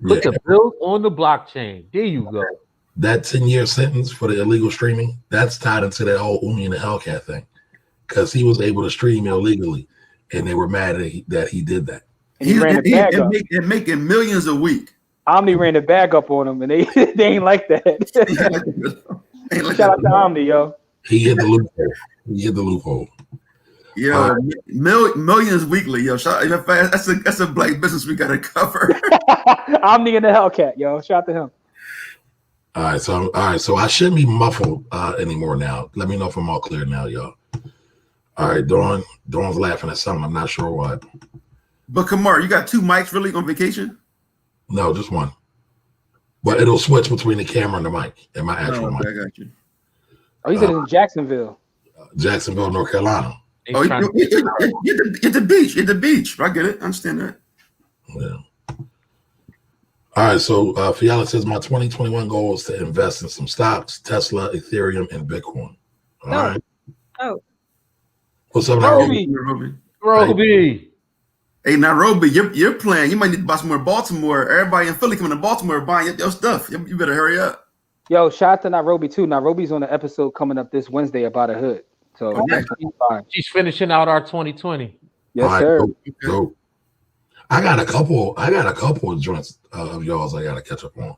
C: Put the bills on the blockchain. There you go.
B: That 10-year sentence for the illegal streaming, that's tied into that whole Umi and the Hellcat thing, because he was able to stream illegally, and they were mad that he did that.
D: And he ran the bag up.
E: And making millions a week.
D: Omni ran the bag up on him, and they ain't like that. Shout out to Omni, yo.
B: He hit the loophole.
E: Yo, millions weekly, yo. That's a black business we gotta cover.
D: Omni and the Hellcat, yo. Shout out to him.
B: All right, so I shouldn't be muffled anymore now. Let me know if I'm all clear now, y'all. All right, Dawn's laughing at something. I'm not sure what.
E: But Kamar, you got 2 mics really on vacation?
B: No, just one. But it'll switch between the camera and the mic and my actual mic.
E: I got you.
D: Oh, he's in Jacksonville.
B: Jacksonville, North Carolina.
E: Oh, you're the beach. You're the beach. I get it. I understand that.
B: Yeah. All right, so Fiala says my 2021 goal is to invest in some stocks, Tesla, Ethereum, and Bitcoin. All right.
A: Oh.
B: What's up,
E: Nairobi? Hey, Nairobi, you're playing. You might need to buy some more Baltimore. Everybody in Philly coming to Baltimore buying your stuff. You better hurry up.
D: Yo, shout out to Nairobi too. Nairobi's on an episode coming up this Wednesday about a hood. So
C: she's finishing out our 2020.
D: Yes,
B: right,
D: sir.
B: Go. I got a couple of joints of y'all's I got to catch up on.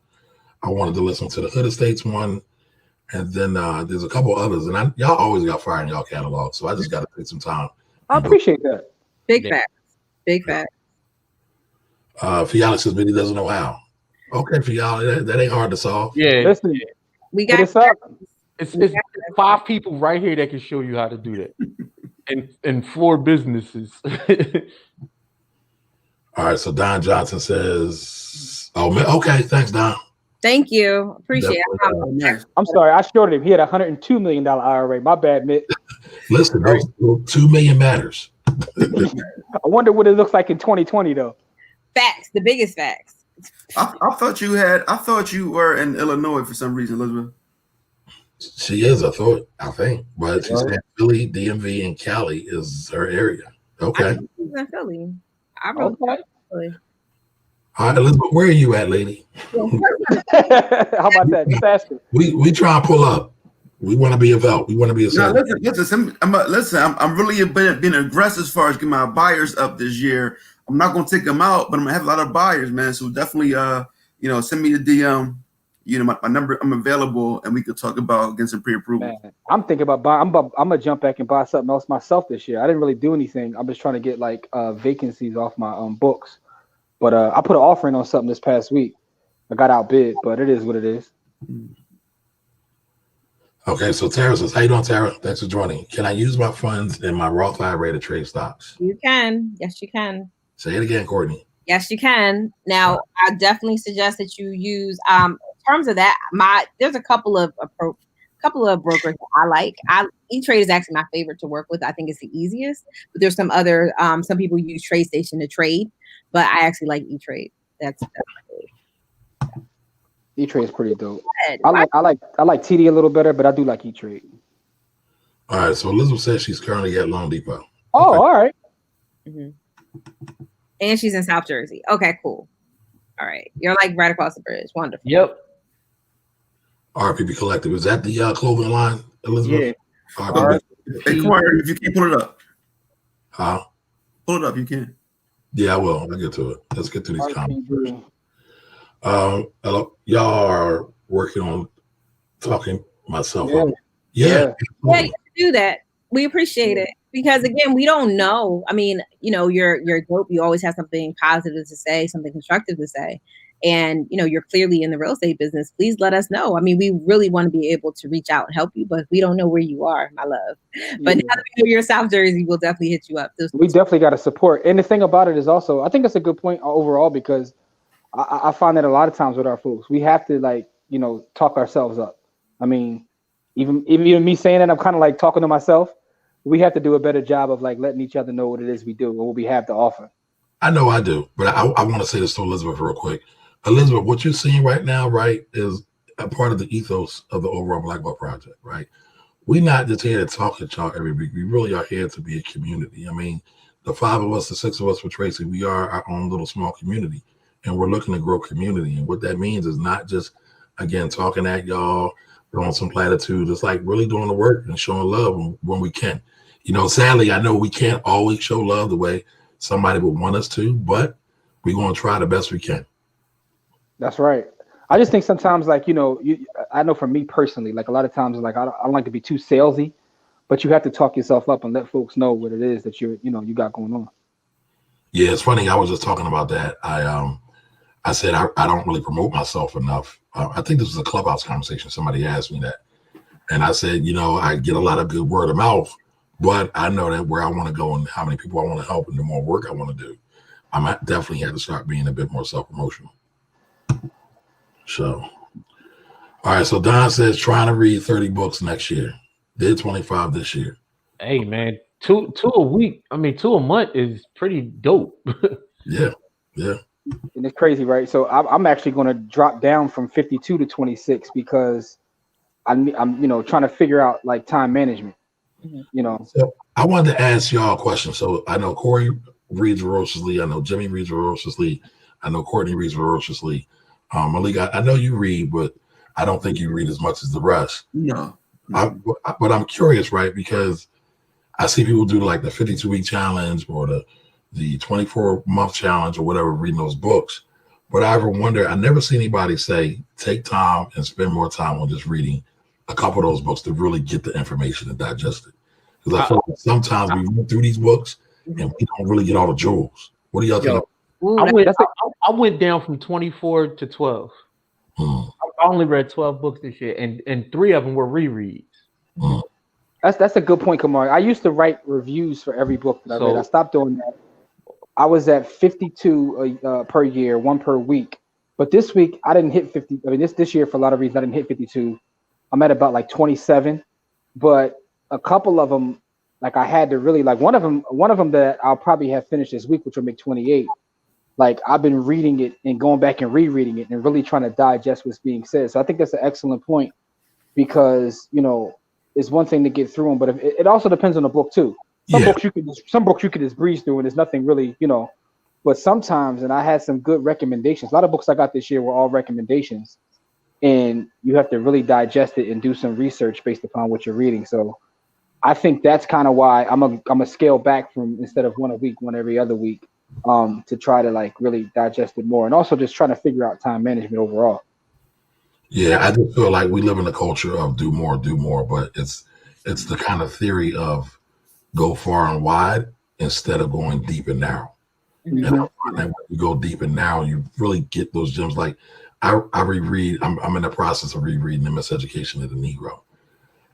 B: I wanted to listen to the Hood Estates one, and then there's a couple others, and y'all always got fire in y'all catalog, so I just got to take some time.
D: I appreciate that.
A: Big facts.
B: Fiala says, but he doesn't know how. Okay, Fiala, that ain't hard to solve.
C: Yeah,
D: listen,
A: we got
C: it's 5 people right here that can show you how to do that, and 4 businesses.
B: All right, so Don Johnson says, "Oh, man, okay, thanks, Don.
A: Thank you, appreciate it."
D: I'm sorry, I shorted him. He had $102 million IRA. My bad, Mitt.
B: Listen, those $2 million matters.
D: I wonder what it looks like in 2020, though.
A: Facts, the biggest facts.
E: I thought you were in Illinois for some reason, Elizabeth.
B: She is, I think, but she said Philly, DMV, and Cali is her area. Okay.
A: She's in Philly.
D: Okay.
A: Philly.
B: All right, Elizabeth, where are you at, lady?
D: How about that? Just ask her.
B: We try to pull up. We want to be a vote. We want to be a
E: No,
B: citizen.
E: I'm really being aggressive as far as getting my buyers up this year. I'm not gonna take them out, but I'm gonna have a lot of buyers, man. So definitely, send me the DM. My number. I'm available, and we could talk about getting some pre-approval.
D: Man, I'm thinking about buying. I'm gonna jump back and buy something else myself this year. I didn't really do anything. I'm just trying to get like vacancies off my books. But I put an offering on something this past week. I got outbid, but it is what it is.
B: Okay, so Tara says, "How you doing, Tara? Thanks for joining. Can I use my funds in my Roth IRA to trade stocks?"
A: You can. Yes, you can.
B: Say it again, Courtney.
A: Yes, you can. Now, I definitely suggest that you use. In terms of that, there's a couple of brokers that I like. E-Trade is actually my favorite to work with. I think it's the easiest. But there's some other. Some people use TradeStation to trade, but I actually like E-Trade. That's
D: E-Trade is pretty dope. I like TD a little better, but I do like E-Trade.
B: All right, so Elizabeth says she's currently at Loan Depot.
D: Oh, okay. All right.
A: Mm-hmm. And she's in South Jersey. Okay, cool. All right, you're like right across the bridge. Wonderful.
C: Yep.
B: RPP Collective, is that the clothing line, Elizabeth?
D: Yeah.
B: RPP.
E: Hey, Kamar, if you can't pull it up,
B: Huh?
E: pull it up. You can.
B: Yeah, I will. I'll get to it. Let's get to these comments.
D: RPP.
B: Y'all are working on talking myself up.
D: Yeah.
A: Yeah, you can do that. We appreciate it because again, we don't know. I mean, you're dope. You always have something positive to say, something constructive to say, and you're clearly in the real estate business, please let us know. I mean, we really want to be able to reach out and help you, but we don't know where you are, my love. But now that we know you're South Jersey, we'll definitely hit you up.
D: We definitely got to support. And the thing about it is also, I think that's a good point overall, because I find that a lot of times with our folks, we have to talk ourselves up. I mean, even me saying that, I'm kind of like talking to myself. We have to do a better job of like letting each other know what it is we do and what we have to offer.
B: I know I do, but I want to say this to Elizabeth real quick. Elizabeth, what you're seeing right now, right, is a part of the ethos of the overall Black Belt Project, right? We're not just here to talk at y'all every week. We really are here to be a community. I mean, the 5 of us, the 6 of us with Tracy, we are our own little small community, and we're looking to grow community. And what that means is not just, again, talking at y'all, throwing some platitudes. It's like really doing the work and showing love when we can. Sadly, I know we can't always show love the way somebody would want us to, but we're going to try the best we can.
D: That's right. I just think sometimes, I know for me personally, like a lot of times, like I don't like to be too salesy, but you have to talk yourself up and let folks know what it is that you got going on.
B: Yeah, it's funny. I was just talking about that. I said I don't really promote myself enough. I think this was a Clubhouse conversation. Somebody asked me that, and I said, I get a lot of good word of mouth, but I know that where I want to go and how many people I want to help and the more work I want to do, I might definitely have to start being a bit more self-promotional. So, all right. So Don says trying to read 30 books next year. Did 25 this year.
C: Hey man, two a week. I mean, 2 a month is pretty dope.
B: Yeah.
D: And it's crazy, right? So I'm actually going to drop down from 52 to 26 because I'm trying to figure out like time management.
B: So I wanted to ask y'all a question. So I know Corey reads ferociously. I know Jimmy reads ferociously. I know Courtney reads ferociously. Malik, I know you read, but I don't think you read as much as the rest.
E: No.
B: But I'm curious, right? Because I see people do like the 52-week challenge or the 24-month challenge or whatever, reading those books. But I ever wonder, I never see anybody say, take time and spend more time on just reading a couple of those books to really get the information and digest it. Because I feel like sometimes we read through these books and we don't really get all the jewels. What do y'all think?
C: I went down from 24 to 12. I only read 12 books this year, and 3 of them were rereads.
D: That's a good point, Kamari. I used to write reviews for every book that I read. I stopped doing that. I was at 52 per year, 1 per week. But this week I didn't hit 50. I mean, this year for a lot of reasons I didn't hit 52. I'm at about like 27, but a couple of them, like I had to really like one of them that I'll probably have finished this week, which will make 28. Like I've been reading it and going back and rereading it and really trying to digest what's being said. So I think that's an excellent point because it's one thing to get through them, but it also depends on the book too. Some books you can just breeze through and there's nothing really, but sometimes, and I had some good recommendations. A lot of books I got this year were all recommendations, and you have to really digest it and do some research based upon what you're reading. So I think that's kind of why I'm a scale back from instead of 1 a week, 1 every other week, to try to like really digest it more, and also just trying to figure out time management overall.
B: Yeah, I just feel like we live in a culture of do more, but it's the kind of theory of go far and wide instead of going deep and narrow. And I find that when you go deep and narrow, you really get those gems. Like I reread, I'm in the process of rereading The Miseducation of the Negro.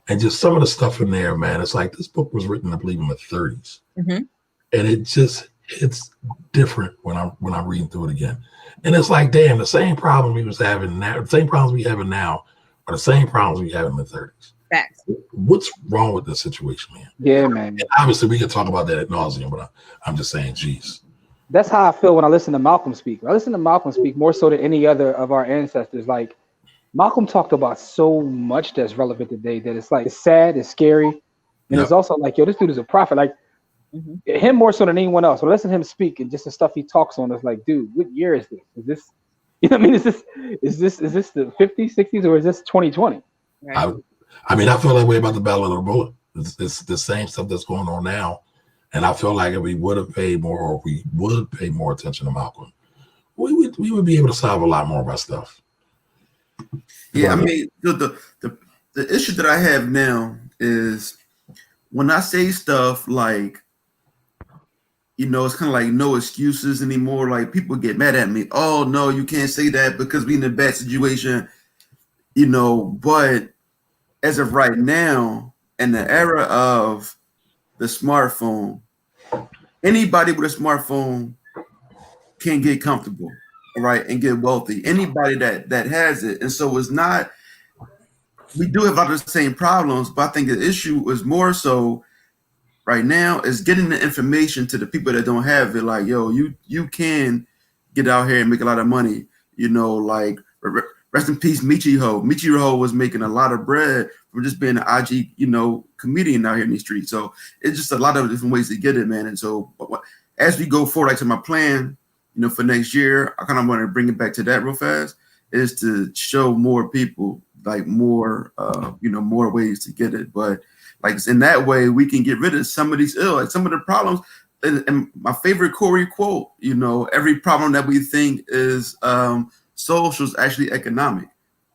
B: And just some of the stuff in there, man, it's like this book was written, I believe, in the 30s. And it's different when I'm reading through it again. And it's like, damn, the same problem we was having now, the same problems we having now are the same problems we had in the 30s.
A: Facts.
B: What's wrong with this situation, man?
D: Yeah, man.
B: And obviously, we can talk about that ad nauseum, but I'm just saying, geez.
D: That's how I feel when I listen to Malcolm speak. I listen to Malcolm speak more so than any other of our ancestors. Like Malcolm talked about so much that's relevant today that it's like it's sad, it's scary, and it's also like, yo, this dude is a prophet. Like him more so than anyone else. When I listen to him speak and just the stuff he talks on, it's like, dude, what year is this? Is this, what I mean? Is this the 50s, 60s, or is this 2020?
A: Right.
B: I mean, I feel that way about the Battle of the Bullet. It's the same stuff that's going on now. And I feel like if we would have paid more, or if we would pay more attention to Malcolm, we would be able to solve a lot more of our stuff.
E: Yeah, I mean, the issue that I have now is when I say stuff like, you know, it's kind of like no excuses anymore. Like people get mad at me. Oh no, you can't say that because we in a bad situation, you know. But as of right now, in the era of the smartphone, anybody with a smartphone can get comfortable, right, and get wealthy. Anybody that has it, and so it's not. We do have a lot of the same problems, but I think the issue is more so right now is getting the information to the people that don't have it. Like, yo, you can get out here and make a lot of money. You know, like rest in peace, Michiho. Michiho was making a lot of bread from just being an IG, you know, comedian out here in the street. So it's just a lot of different ways to get it, man. And so as we go forward, like to my plan, you know, for next year, I kind of want to bring it back to that real fast, is to show more people like more, you know, more ways to get it. But like in that way, we can get rid of some of these like some of the problems. And my favorite Corey quote, you know, every problem that we think is social is actually economic,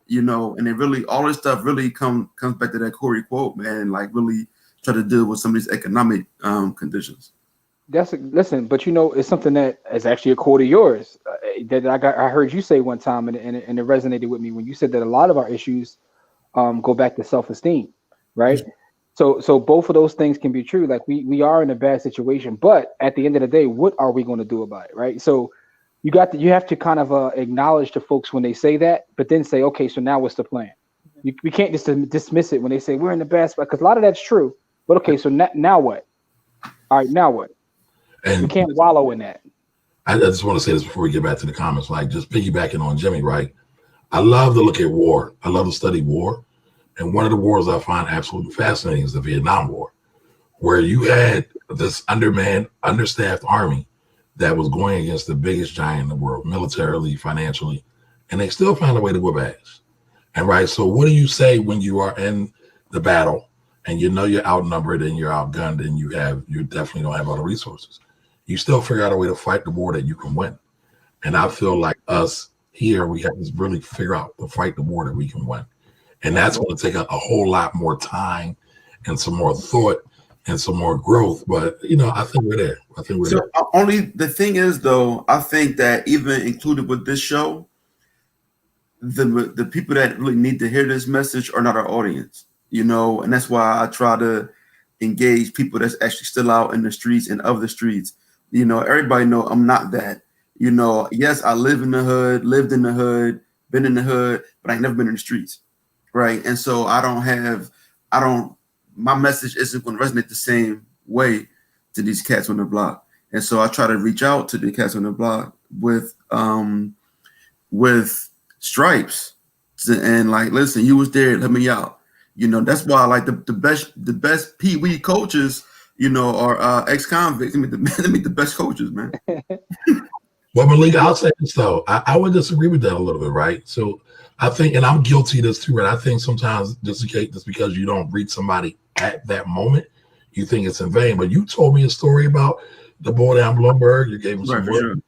E: you know, and it really, all this stuff really comes back to that Corey quote, man, like really try to deal with some of these economic conditions.
D: Listen, but you know, it's something that is actually a quote of yours that I heard you say one time, and it resonated with me when you said that a lot of our issues go back to self-esteem, right? So both of those things can be true. Like we are in a bad situation, but at the end of the day, what are we going to do about it, right? So you have to kind of acknowledge to folks when they say that, but then say, okay, so now what's the plan? We can't just dismiss it when they say we're in the bad spot, because a lot of that's true. But okay, so now what? All right, now what? And we can't wallow in that.
B: I just want to say this before we get back to the comments, like just piggybacking on Jimmy, right? I love to look at war. I love to study war. And one of the wars I find absolutely fascinating is the Vietnam War, where you had this undermanned, understaffed army that was going against the biggest giant in the world, militarily, financially, and they still found a way to whip ass. And right, so what do you say when you are in the battle and you know you're outnumbered and you're outgunned and you definitely don't have all the resources? You still figure out a way to fight the war that you can win. And I feel like us here, we have to really figure out to fight the war that we can win. And that's going to take a whole lot more time and some more thought and some more growth. But, you know, I think we're there.
E: So only the thing is, though, I think that even included with this show, the people that really need to hear this message are not our audience, you know, and that's why I try to engage people that's actually still out in the streets and of the streets. You know, everybody know I'm not that. You know, yes, I live in the hood, lived in the hood, been in the hood, but I ain't never been in the streets. Right. And so my message isn't going to resonate the same way to these cats on the block. And so I try to reach out to the cats on the block with stripes and like, listen, you was there, let me out. You know, that's why I like the best Pee Wee coaches, you know, are ex-convicts. Let me the best coaches, man.
B: Well, Malik, I'll say this though. I would disagree with that a little bit, right? So I think, and I'm guilty of this too, right? I think sometimes just because you don't reach somebody at that moment, you think it's in vain. But you told me a story about the boy down Bloomberg. You gave him some work,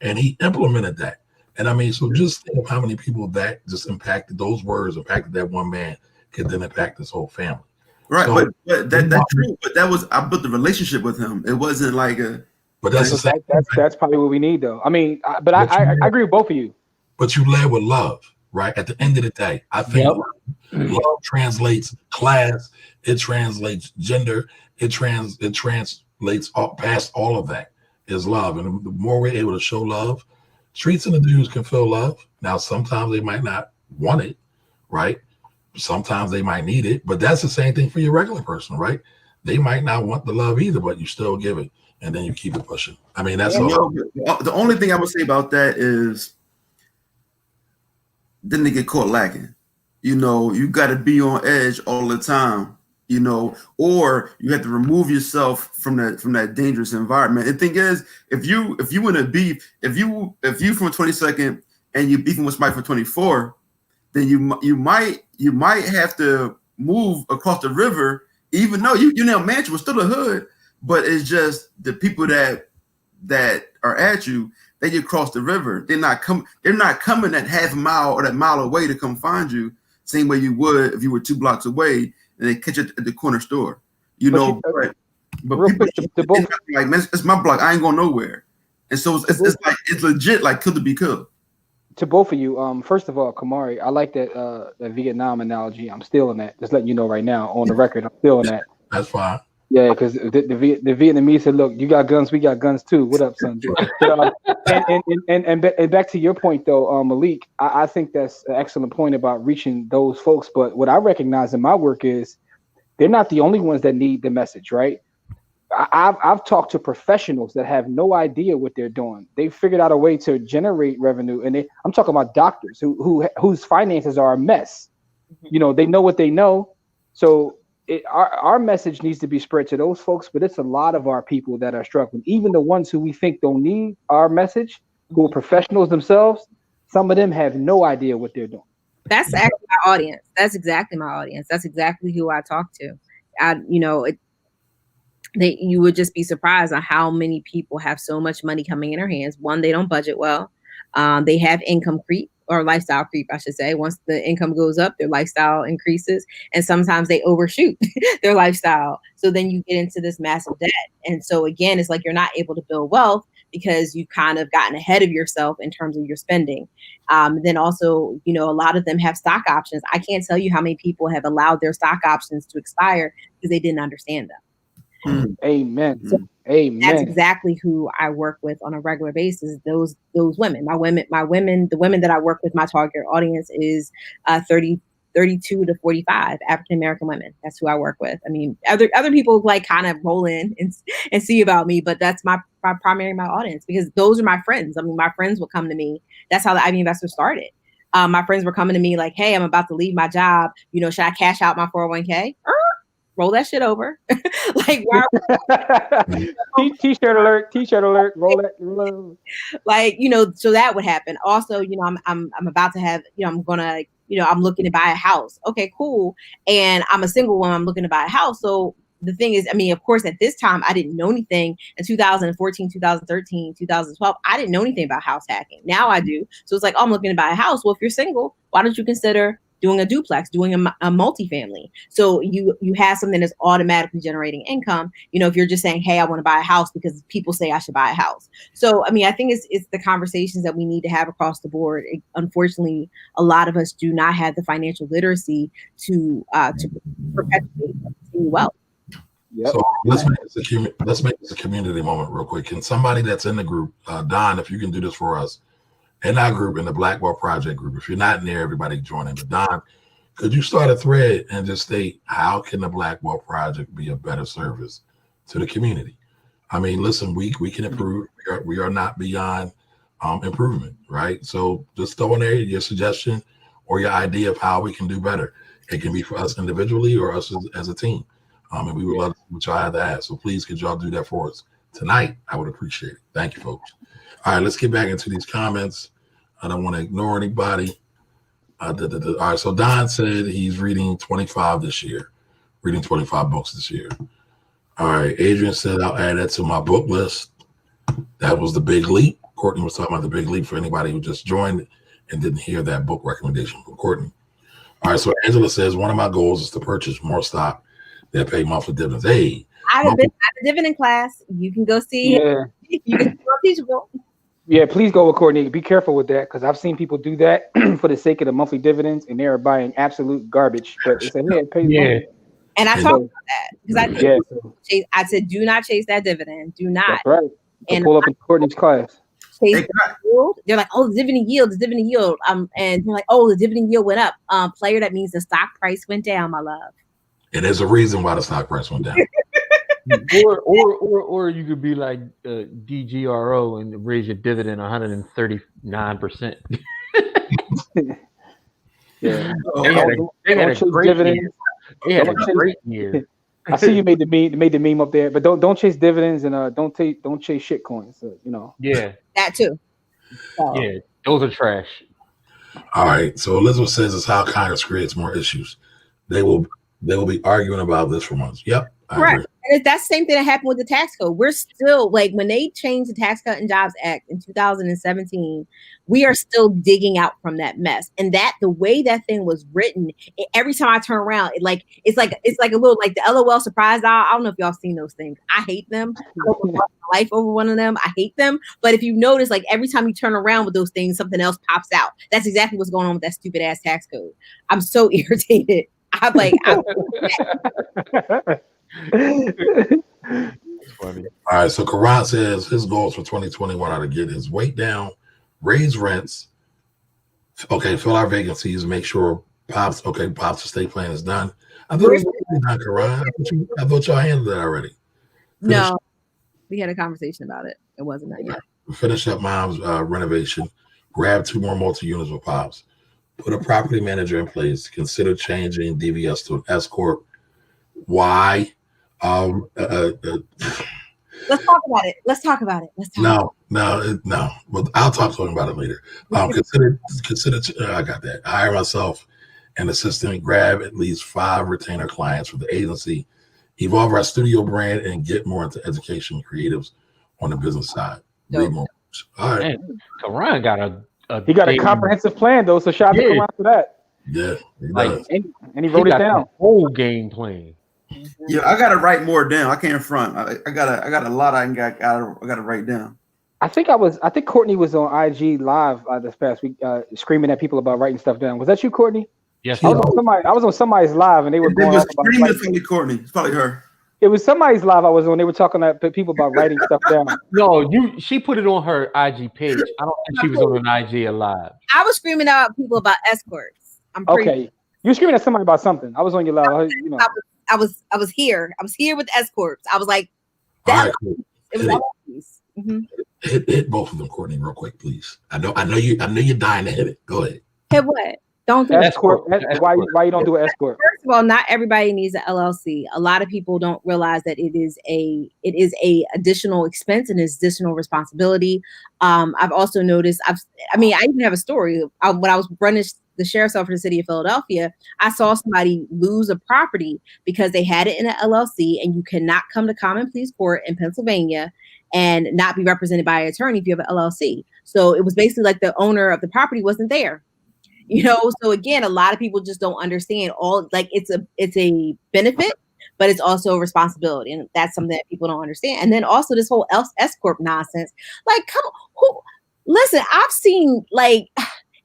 B: and he implemented that. And I mean, so just think of how many people that just impacted, those words impacted that one man, could then impact this whole family.
E: Right, so, but that's true. But I built the relationship with him. It wasn't like a.
B: But that's
D: that's probably what we need, though. I mean, I agree with both of you.
B: But you led with love, right? At the end of the day, I think love translates class. It translates gender. It translates past all of that is love. And the more we're able to show love, streets and the dudes can feel love. Now, sometimes they might not want it, right? Sometimes they might need it, but that's the same thing for your regular person, right? They might not want the love either, but you still give it, and then you keep it pushing. I mean, that's all.
E: The only thing I would say about that is then they get caught lacking. You know, you got to be on edge all the time, you know, or you have to remove yourself from that dangerous environment. The thing is, if you in a beef, if you from 22nd and you beefing with somebody from 24, then you might have to move across the river, even though you know Mansion was still a hood, but it's just the people that are at you, they just cross the river. They're not coming that half a mile or that mile away to come find you, same way you would if you were 2 blocks away and they catch you at the corner store. You know, But
D: Real
E: people,
D: quick, to both,
E: like, man, it's my block. I ain't going nowhere. And so it's like it's legit, like could to be could.
D: to both of you. First of all, Kamari, I like that that Vietnam analogy. I'm stealing that. Just letting you know right now on the record, I'm stealing that.
B: That's fine.
D: Yeah, because the Vietnamese said, "Look, you got guns, we got guns too. What up, son?" And back to your point though, Malik, I think that's an excellent point about reaching those folks. But what I recognize in my work is they're not the only ones that need the message, right? I've talked to professionals that have no idea what they're doing. They figured out a way to generate revenue, and I'm talking about doctors whose finances are a mess. You know, they know what they know, so our message needs to be spread to those folks. But it's a lot of our people that are struggling, even the ones who we think don't need our message, who are professionals themselves. Some of them have no idea what they're doing.
A: That's actually my audience. That's exactly my audience. That's exactly who I talk to. You would just be surprised on how many people have so much money coming in their hands. One, they don't budget well. They have income creep or lifestyle creep, I should say. Once the income goes up, their lifestyle increases. And sometimes they overshoot their lifestyle. So then you get into this massive debt. And so again, it's like you're not able to build wealth because you've kind of gotten ahead of yourself in terms of your spending. Then also, a lot of them have stock options. I can't tell you how many people have allowed their stock options to expire because they didn't understand them.
D: Amen.
A: So
D: Amen.
A: That's exactly who I work with on a regular basis. Those women, the women that I work with, my target audience is 32 to 45 African American women. That's who I work with. I mean, other people like kind of roll in and see about me, but that's my primary audience because those are my friends. I mean, my friends would come to me. That's how the Ivy Investor started. My friends were coming to me like, "Hey, I'm about to leave my job. Should I cash out my 401k?" Roll that shit over. Like, why?
D: T-shirt alert. Roll that.
A: Like, so that would happen. Also, I'm about to have, I'm gonna, I'm looking to buy a house. Okay, cool. And I'm a single woman. I'm looking to buy a house. So the thing is, I mean, of course, at this time, I didn't know anything. In 2014, 2013, 2012, I didn't know anything about house hacking. Now I do. So it's like, oh, I'm looking to buy a house. Well, if you're single, why don't you consider doing a duplex, doing a multifamily? So you have something that's automatically generating income. If you're just saying, hey, I want to buy a house because people say I should buy a house. So, I mean, I think it's the conversations that we need to have across the board. Unfortunately, a lot of us do not have the financial literacy to perpetuate wealth.
D: Yep.
B: So let's make this a community moment real quick. Can somebody that's in the group, Don, if you can do this for us, in our group, in the Black Wealth Project group, if you're not in there, everybody join in. But Don, could you start a thread and just state how can the Black Wealth Project be a better service to the community? I mean, listen, we can improve. We are not beyond improvement, right? So just throw in there your suggestion or your idea of how we can do better. It can be for us individually or us as a team. And we would love what y'all have to ask. So please, could y'all do that for us tonight? I would appreciate it. Thank you, folks. All right, let's get back into these comments. I don't want to ignore anybody. All right, so Don said he's reading 25 this year, reading 25 books this year. All right, Adrian said I'll add that to my book list. That was The Big Leap. Courtney was talking about The Big Leap for anybody who just joined and didn't hear that book recommendation from Courtney. All right, so Angela says one of my goals is to purchase more stock that pay monthly dividends. Hey,
A: I have a dividend class. You can go see.
D: Yeah.
A: You can go teachable.
D: Yeah, please go with Courtney. Be careful with that because I've seen people do that for the sake of the monthly dividends, and they're buying absolute garbage. But it's
C: Yeah.
A: And I talked about that because I said, do not chase that dividend. Do not.
D: That's right. And pull up in Courtney's class.
A: Chase the yield. They're like, oh, the dividend yield. And they're like, oh, the dividend yield went up. Player, that means the stock price went down, my love.
B: And there's a reason why the stock price went down.
C: or you could be like DGRO and raise your dividend 139%.
D: Yeah,
C: they had a great year. They had a great year.
D: I see you made the meme up there, but don't chase dividends and don't chase shit coins.
C: Yeah,
A: that too.
C: Yeah, those are trash.
B: All right. So Elizabeth says it's how Congress creates more issues. They will be arguing about this for months. Yep,
A: Correct. And that's the same thing that happened with the tax code. We're still like when they changed the Tax Cut and Jobs Act in 2017, we are still digging out from that mess. And that the way that thing was written, every time I turn around, it's like a little like the LOL surprise doll. I don't know if y'all seen those things. I hate them. I don't want my life over one of them. I hate them. But if you notice, like every time you turn around with those things, something else pops out. That's exactly what's going on with that stupid ass tax code. I'm so irritated. I'm like,
B: funny. All right, so Karan says his goals for 2021 are to get his weight down, raise rents, fill our vacancies, make sure Pop's estate plan is done. I thought it was done, Karan. I thought y'all handled that already.
A: No, we had a conversation about it. It wasn't that yet.
B: Finish up Mom's renovation, grab 2 more multi-units with Pops, put a property manager in place, consider changing DVS to an S Corp. Why?
A: Let's talk about it.
B: No. Well, I'll talk to him about it later. Consider. I got that. Hire myself an assistant. Grab at least 5 retainer clients for the agency. Evolve our studio brand and get more into education creatives on the business side. Read more. All right.
C: Man, Karan got
D: a comprehensive plan though. So shout out to Karan for that.
B: Yeah,
D: and he wrote it down.
C: Whole game plan.
E: Yeah, I gotta write more down. I can't front. I got a lot I gotta write down.
D: I think Courtney was on IG live this past week, screaming at people about writing stuff down. Was that you, Courtney?
C: Yes.
D: I was on somebody's live, and they were going on about
E: probably Courtney. It's probably her.
D: It was somebody's live I was on. They were talking to people about writing stuff down.
C: No, she put it on her IG page. I don't think she was on an IG live.
A: I was screaming out people about escorts.
D: Okay. You were screaming at somebody about something. I was on your live. You know.
A: I was here. I was here with escorts. I was like,
B: that
A: cool. It was
B: hit both of them, Courtney, real quick, please. I know you're dying to hit it. Go ahead.
A: Hit what? Don't do
D: escort. Why you don't do an escort?
A: First of all, not everybody needs an LLC. A lot of people don't realize that it is a additional expense and additional responsibility. I've also noticed. I even have a story. When I was running the sheriff's office for the city of Philadelphia, I saw somebody lose a property because they had it in an LLC, and you cannot come to common pleas court in Pennsylvania and not be represented by an attorney if you have an LLC. So it was basically like the owner of the property wasn't there. So again, a lot of people just don't understand it's a benefit, but it's also a responsibility. And that's something that people don't understand. And then also this whole S Corp nonsense, like, come on, listen, I've seen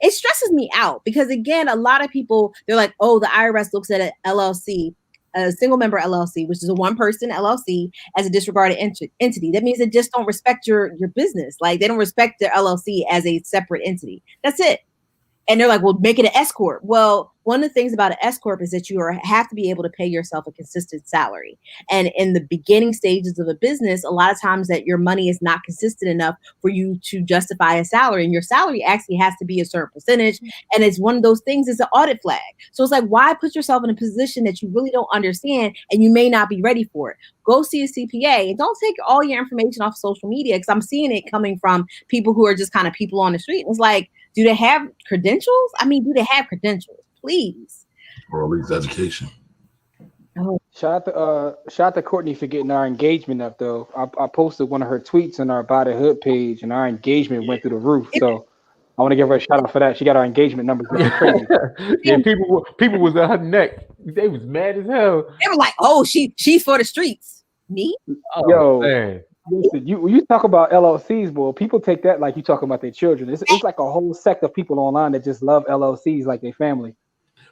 A: it stresses me out because again, a lot of people, they're like, oh, the IRS looks at an LLC, a single member LLC, which is a one person LLC, as a disregarded entity. That means they just don't respect your business. Like they don't respect their LLC as a separate entity. That's it. And they're like, well, make it an S Corp. Well, one of the things about an S Corp is that you have to be able to pay yourself a consistent salary. And in the beginning stages of a business, a lot of times that your money is not consistent enough for you to justify a salary. And your salary actually has to be a certain percentage. And it's one of those things, it's an audit flag. So it's like, why put yourself in a position that you really don't understand and you may not be ready for it? Go see a CPA and don't take all your information off social media, because I'm seeing it coming from people who are just kind of people on the street. And it's like, do they have credentials? Do they have credentials? Please.
B: Or at least education.
A: Oh.
D: Shout out to Courtney for getting our engagement up, though. I posted one of her tweets on our By the Hood page, and our engagement went through the roof. So I want to give her a shout out for that. She got our engagement numbers crazy.
C: Yeah, people was at her neck. They was mad as hell.
A: They were like, "Oh, she's for the streets." Me?
C: Oh,
D: yo,
C: man.
D: Listen, you talk about LLCs, boy. People take that like you talking about their children. It's like a whole sect of people online that just love LLCs like their family.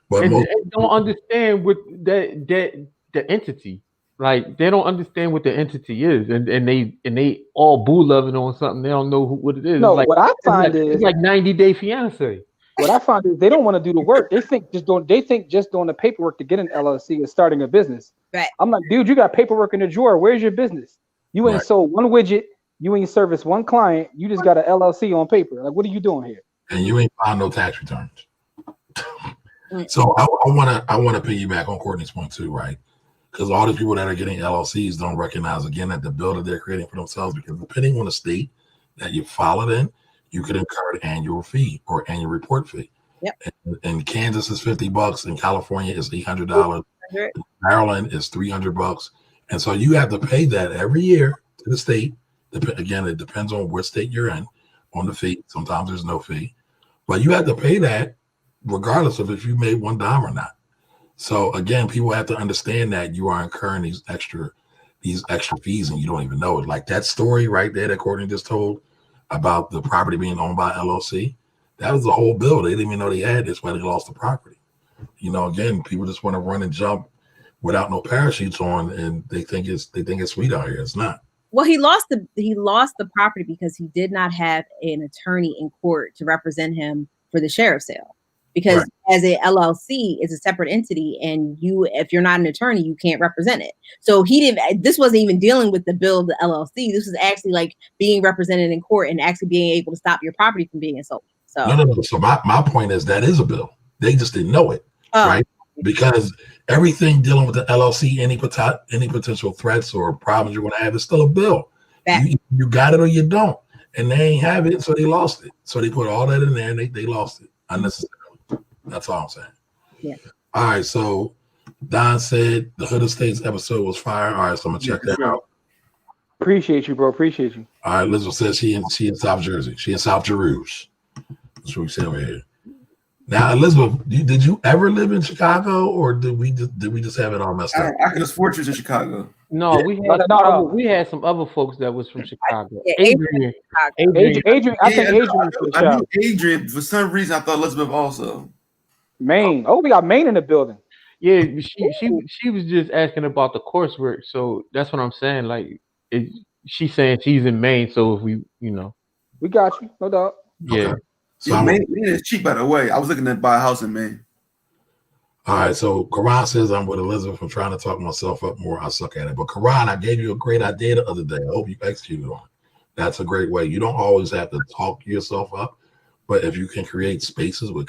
B: But
C: and don't understand what the entity. Like they don't understand what the entity is, and they all boo loving on something. They don't know what it is.
D: No, what I find is
C: it's like 90 Day Fiance.
D: What I find is they don't want to do the work. They think just doing the paperwork to get an LLC is starting a business.
A: Right.
D: I'm like, dude, you got paperwork in the drawer. Where's your business? You ain't sold one widget. You ain't serviced one client. You just got an LLC on paper. Like, what are you doing here?
B: And you ain't filed no tax returns. So I want to piggyback on Courtney's point too, right? Because all the people that are getting LLCs don't recognize again that the bill that they're creating for themselves, because depending on the state that you file it in, you could incur an annual fee or annual report fee.
A: Yep.
B: And Kansas is $50. In California is $800. Maryland is $300. And so you have to pay that every year to the state. Again, it depends on what state you're in on the fee. Sometimes there's no fee, but you have to pay that regardless of if you made $1 or not. So again, people have to understand that you are incurring these extra fees and you don't even know it. Like that story right there that Courtney just told about the property being owned by LLC. That was the whole bill. They didn't even know they had this when they lost the property. You know, again, people just want to run and jump without no parachutes on, and they think it's sweet out here. It's not.
A: Well, he lost the property because he did not have an attorney in court to represent him for the sheriff's sale. Because right. As a LLC, it's a separate entity, and if you're not an attorney, you can't represent it. So this wasn't even dealing with the bill of the LLC. This was actually like being represented in court and actually being able to stop your property from being sold. So
B: no. So my point is that is a bill. They just didn't know it, right? Because everything dealing with the LLC, any potential threats or problems you're going to have is still a bill. You got it or you don't, and they ain't have it, so they lost it. So they put all that in there, and they lost it unnecessarily. That's all I'm saying.
A: Yeah.
B: All right. So Don said the Hood of States episode was fire. All right, so I'm gonna check that out.
D: Appreciate you, bro. Appreciate you.
B: All right. Elizabeth says she in South Jersey. She in South Jerusalem. That's what we say over here. Now, Elizabeth, did you ever live in Chicago, or did we just have it all messed up?
E: I could have fortunes in Chicago.
C: No, we had some other folks that was from Chicago.
A: Yeah,
C: Adrian.
D: I think Adrian was from
E: I knew Adrian. For some reason, I thought Elizabeth also.
D: Maine. Oh, we got Maine in the building.
C: Yeah, she was just asking about the coursework, so that's what I'm saying. Like, she's saying she's in Maine, so if we
D: got you, no doubt.
C: Yeah.
B: Okay. So
E: Maine is cheap, by the way. I was looking to buy a house in Maine.
B: All right, so Karan says I'm with Elizabeth. I'm trying to talk myself up more. I suck at it. But Karan, I gave you a great idea the other day. I hope you executed on it. That's a great way. You don't always have to talk yourself up, but if you can create spaces with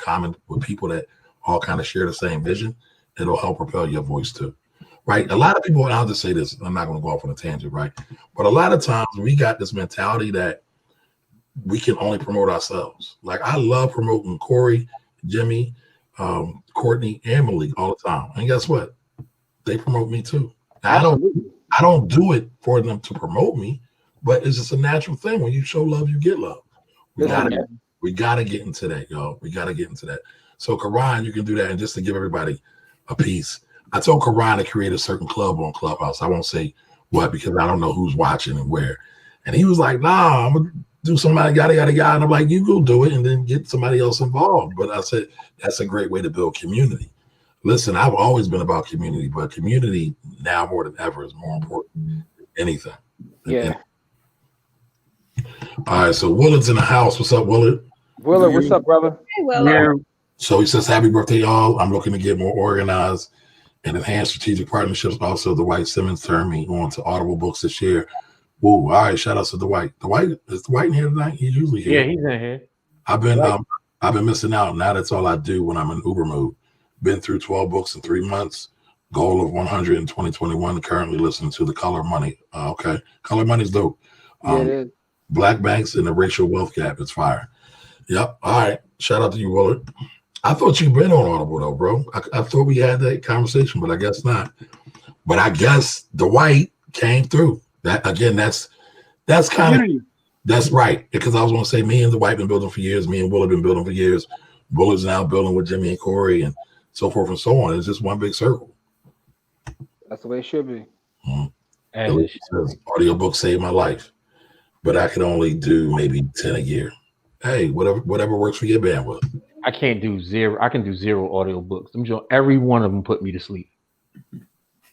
B: people that all kind of share the same vision, it'll help propel your voice too. Right? A lot of people, and I'll just say this, I'm not going to go off on a tangent, right? But a lot of times we got this mentality that we can only promote ourselves. Like I love promoting Corey, Jimmy, Courtney, and Malik all the time. And guess what? They promote me too. Now, I don't do it for them to promote me, but it's just a natural thing. When you show love, you get love. We gotta get into that, y'all. We gotta get into that. So Karan, you can do that. And just to give everybody a piece, I told Karan to create a certain club on Clubhouse. I won't say what because I don't know who's watching and where. And he was like, nah, I'm gonna do somebody yada yada yada. And I'm like, you go do it and then get somebody else involved. But I said that's a great way to build community. Listen, I've always been about community, but community now more than ever is more important than anything.
D: Yeah.
B: All right, so Willard's in the house. What's up, Willard?
D: Willard, what's up, brother?
A: Hey, Willard.
B: So he says, happy birthday, y'all. I'm looking to get more organized and enhance strategic partnerships. Also, Dwight Simmons turned me on to Audible books this year. Woo, all right, shout out to Dwight. Is Dwight in here tonight? He's usually here.
C: Yeah, he's in here.
B: I've been missing out. Now that's all I do when I'm in Uber mode. Been through 12 books in 3 months. Goal of 100 in 2021. Currently listening to The Color Money. Okay, Color Money's dope.
D: Yeah, it is.
B: Black banks and the racial wealth gap. It's fire. Yep. All right. Shout out to you, Willard. I thought you'd been on Audible though, bro. I thought we had that conversation, but I guess not. But I guess Dwight came through. That again, that's kind of that's right. Because I was going to say me and Dwight been building for years. Me and Will have been building for years. Willard's now building with Jimmy and Corey and so forth and so on. It's just one big circle.
D: That's the way it should be.
B: Mm-hmm. And says, audiobook saved my life, but I could only do maybe 10 a year. Hey, whatever works for your bandwidth.
C: I can't do zero. I can do 0 audiobooks. I'm sure every one of them put me to sleep.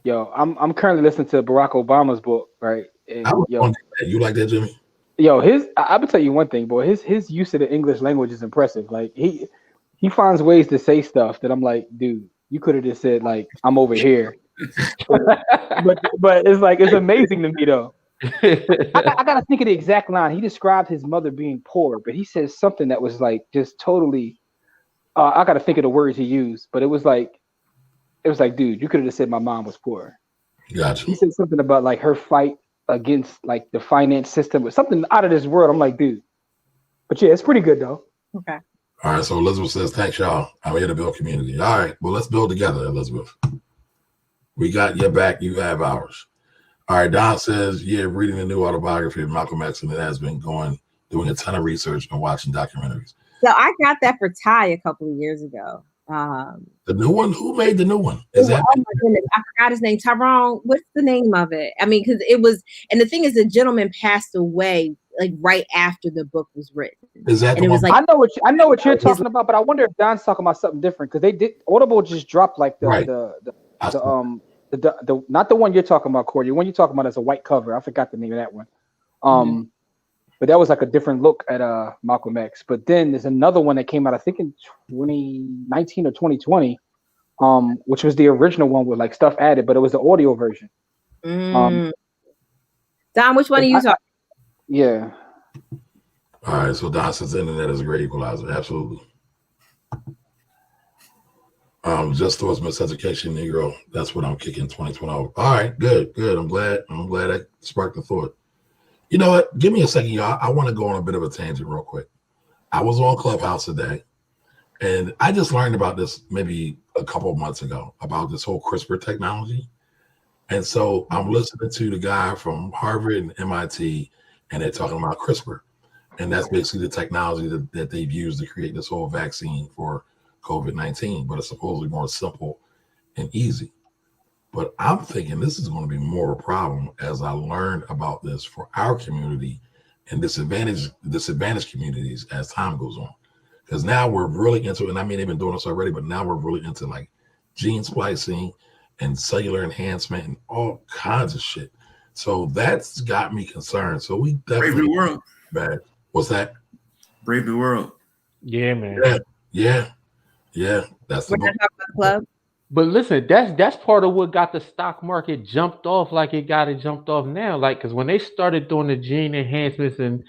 D: Yo, I'm currently listening to Barack Obama's book, right? And,
B: you like that, Jimmy?
D: Yo, I will tell you one thing, boy. His use of the English language is impressive. Like he finds ways to say stuff that I'm like, dude, you could have just said like, I'm over here. but it's like it's amazing to me though. I gotta think of the exact line. He described his mother being poor, but he says something that was like just totally. I gotta think of the words he used, but it was like, dude, you could have just said my mom was poor.
B: Gotcha.
D: He said something about like her fight against like the finance system or something out of this world. I'm like, dude, but yeah, it's pretty good though.
A: Okay.
B: All right. So Elizabeth says, thanks, y'all. I'm here to build community. All right. Well, let's build together, Elizabeth. We got your back. You have ours. All right, Don says, yeah, reading the new autobiography of Malcolm X, and it has been doing a ton of research and watching documentaries.
A: So I got that for Ty a couple of years ago.
B: The new one? Who made the new one? Is that?
A: Oh my goodness, I forgot his name. Tyrone. What's the name of it? I mean, because it was, and the thing is, the gentleman passed away like right after the book was written.
B: Is that?
A: And
B: the
A: it was
B: one?
A: like,
D: I know what you're talking about, but I wonder if Don's talking about something different because they did Audible just dropped like
B: Right.
D: the not the one you're talking about, Corey. The one you're talking about is a white cover. I forgot the name of that one. But that was like a different look at Malcolm X. But then there's another one that came out, I think in 2019 or 2020, which was the original one with like stuff added, but it was the audio version.
A: Don, which one are you talking?
D: Yeah.
B: All right, so Don says internet is a great equalizer. Absolutely. Just towards miseducation, Negro. That's what I'm kicking 2020. All right, good. I'm glad that sparked the thought. You know what? Give me a second, y'all. I want to go on a bit of a tangent real quick. I was on Clubhouse today, and I just learned about this maybe a couple of months ago about this whole CRISPR technology. And so I'm listening to the guy from Harvard and MIT, and they're talking about CRISPR. And that's basically the technology that they've used to create this whole vaccine for COVID-19, but it's supposedly more simple and easy. But I'm thinking this is going to be more of a problem as I learn about this for our community and disadvantaged communities as time goes on. Because now we're really into, and I mean, they've been doing this already, but now we're really into like gene splicing and cellular enhancement and all kinds of shit. So that's got me concerned. So we definitely
E: Brave New World.
B: bad. What's that?
E: Brave New World.
C: Yeah, man.
B: Yeah. That's
A: We're
B: the
A: not talking about the club.
C: But listen, that's part of what got the stock market jumped off like it got it jumped off now. Like, because when they started doing the gene enhancements and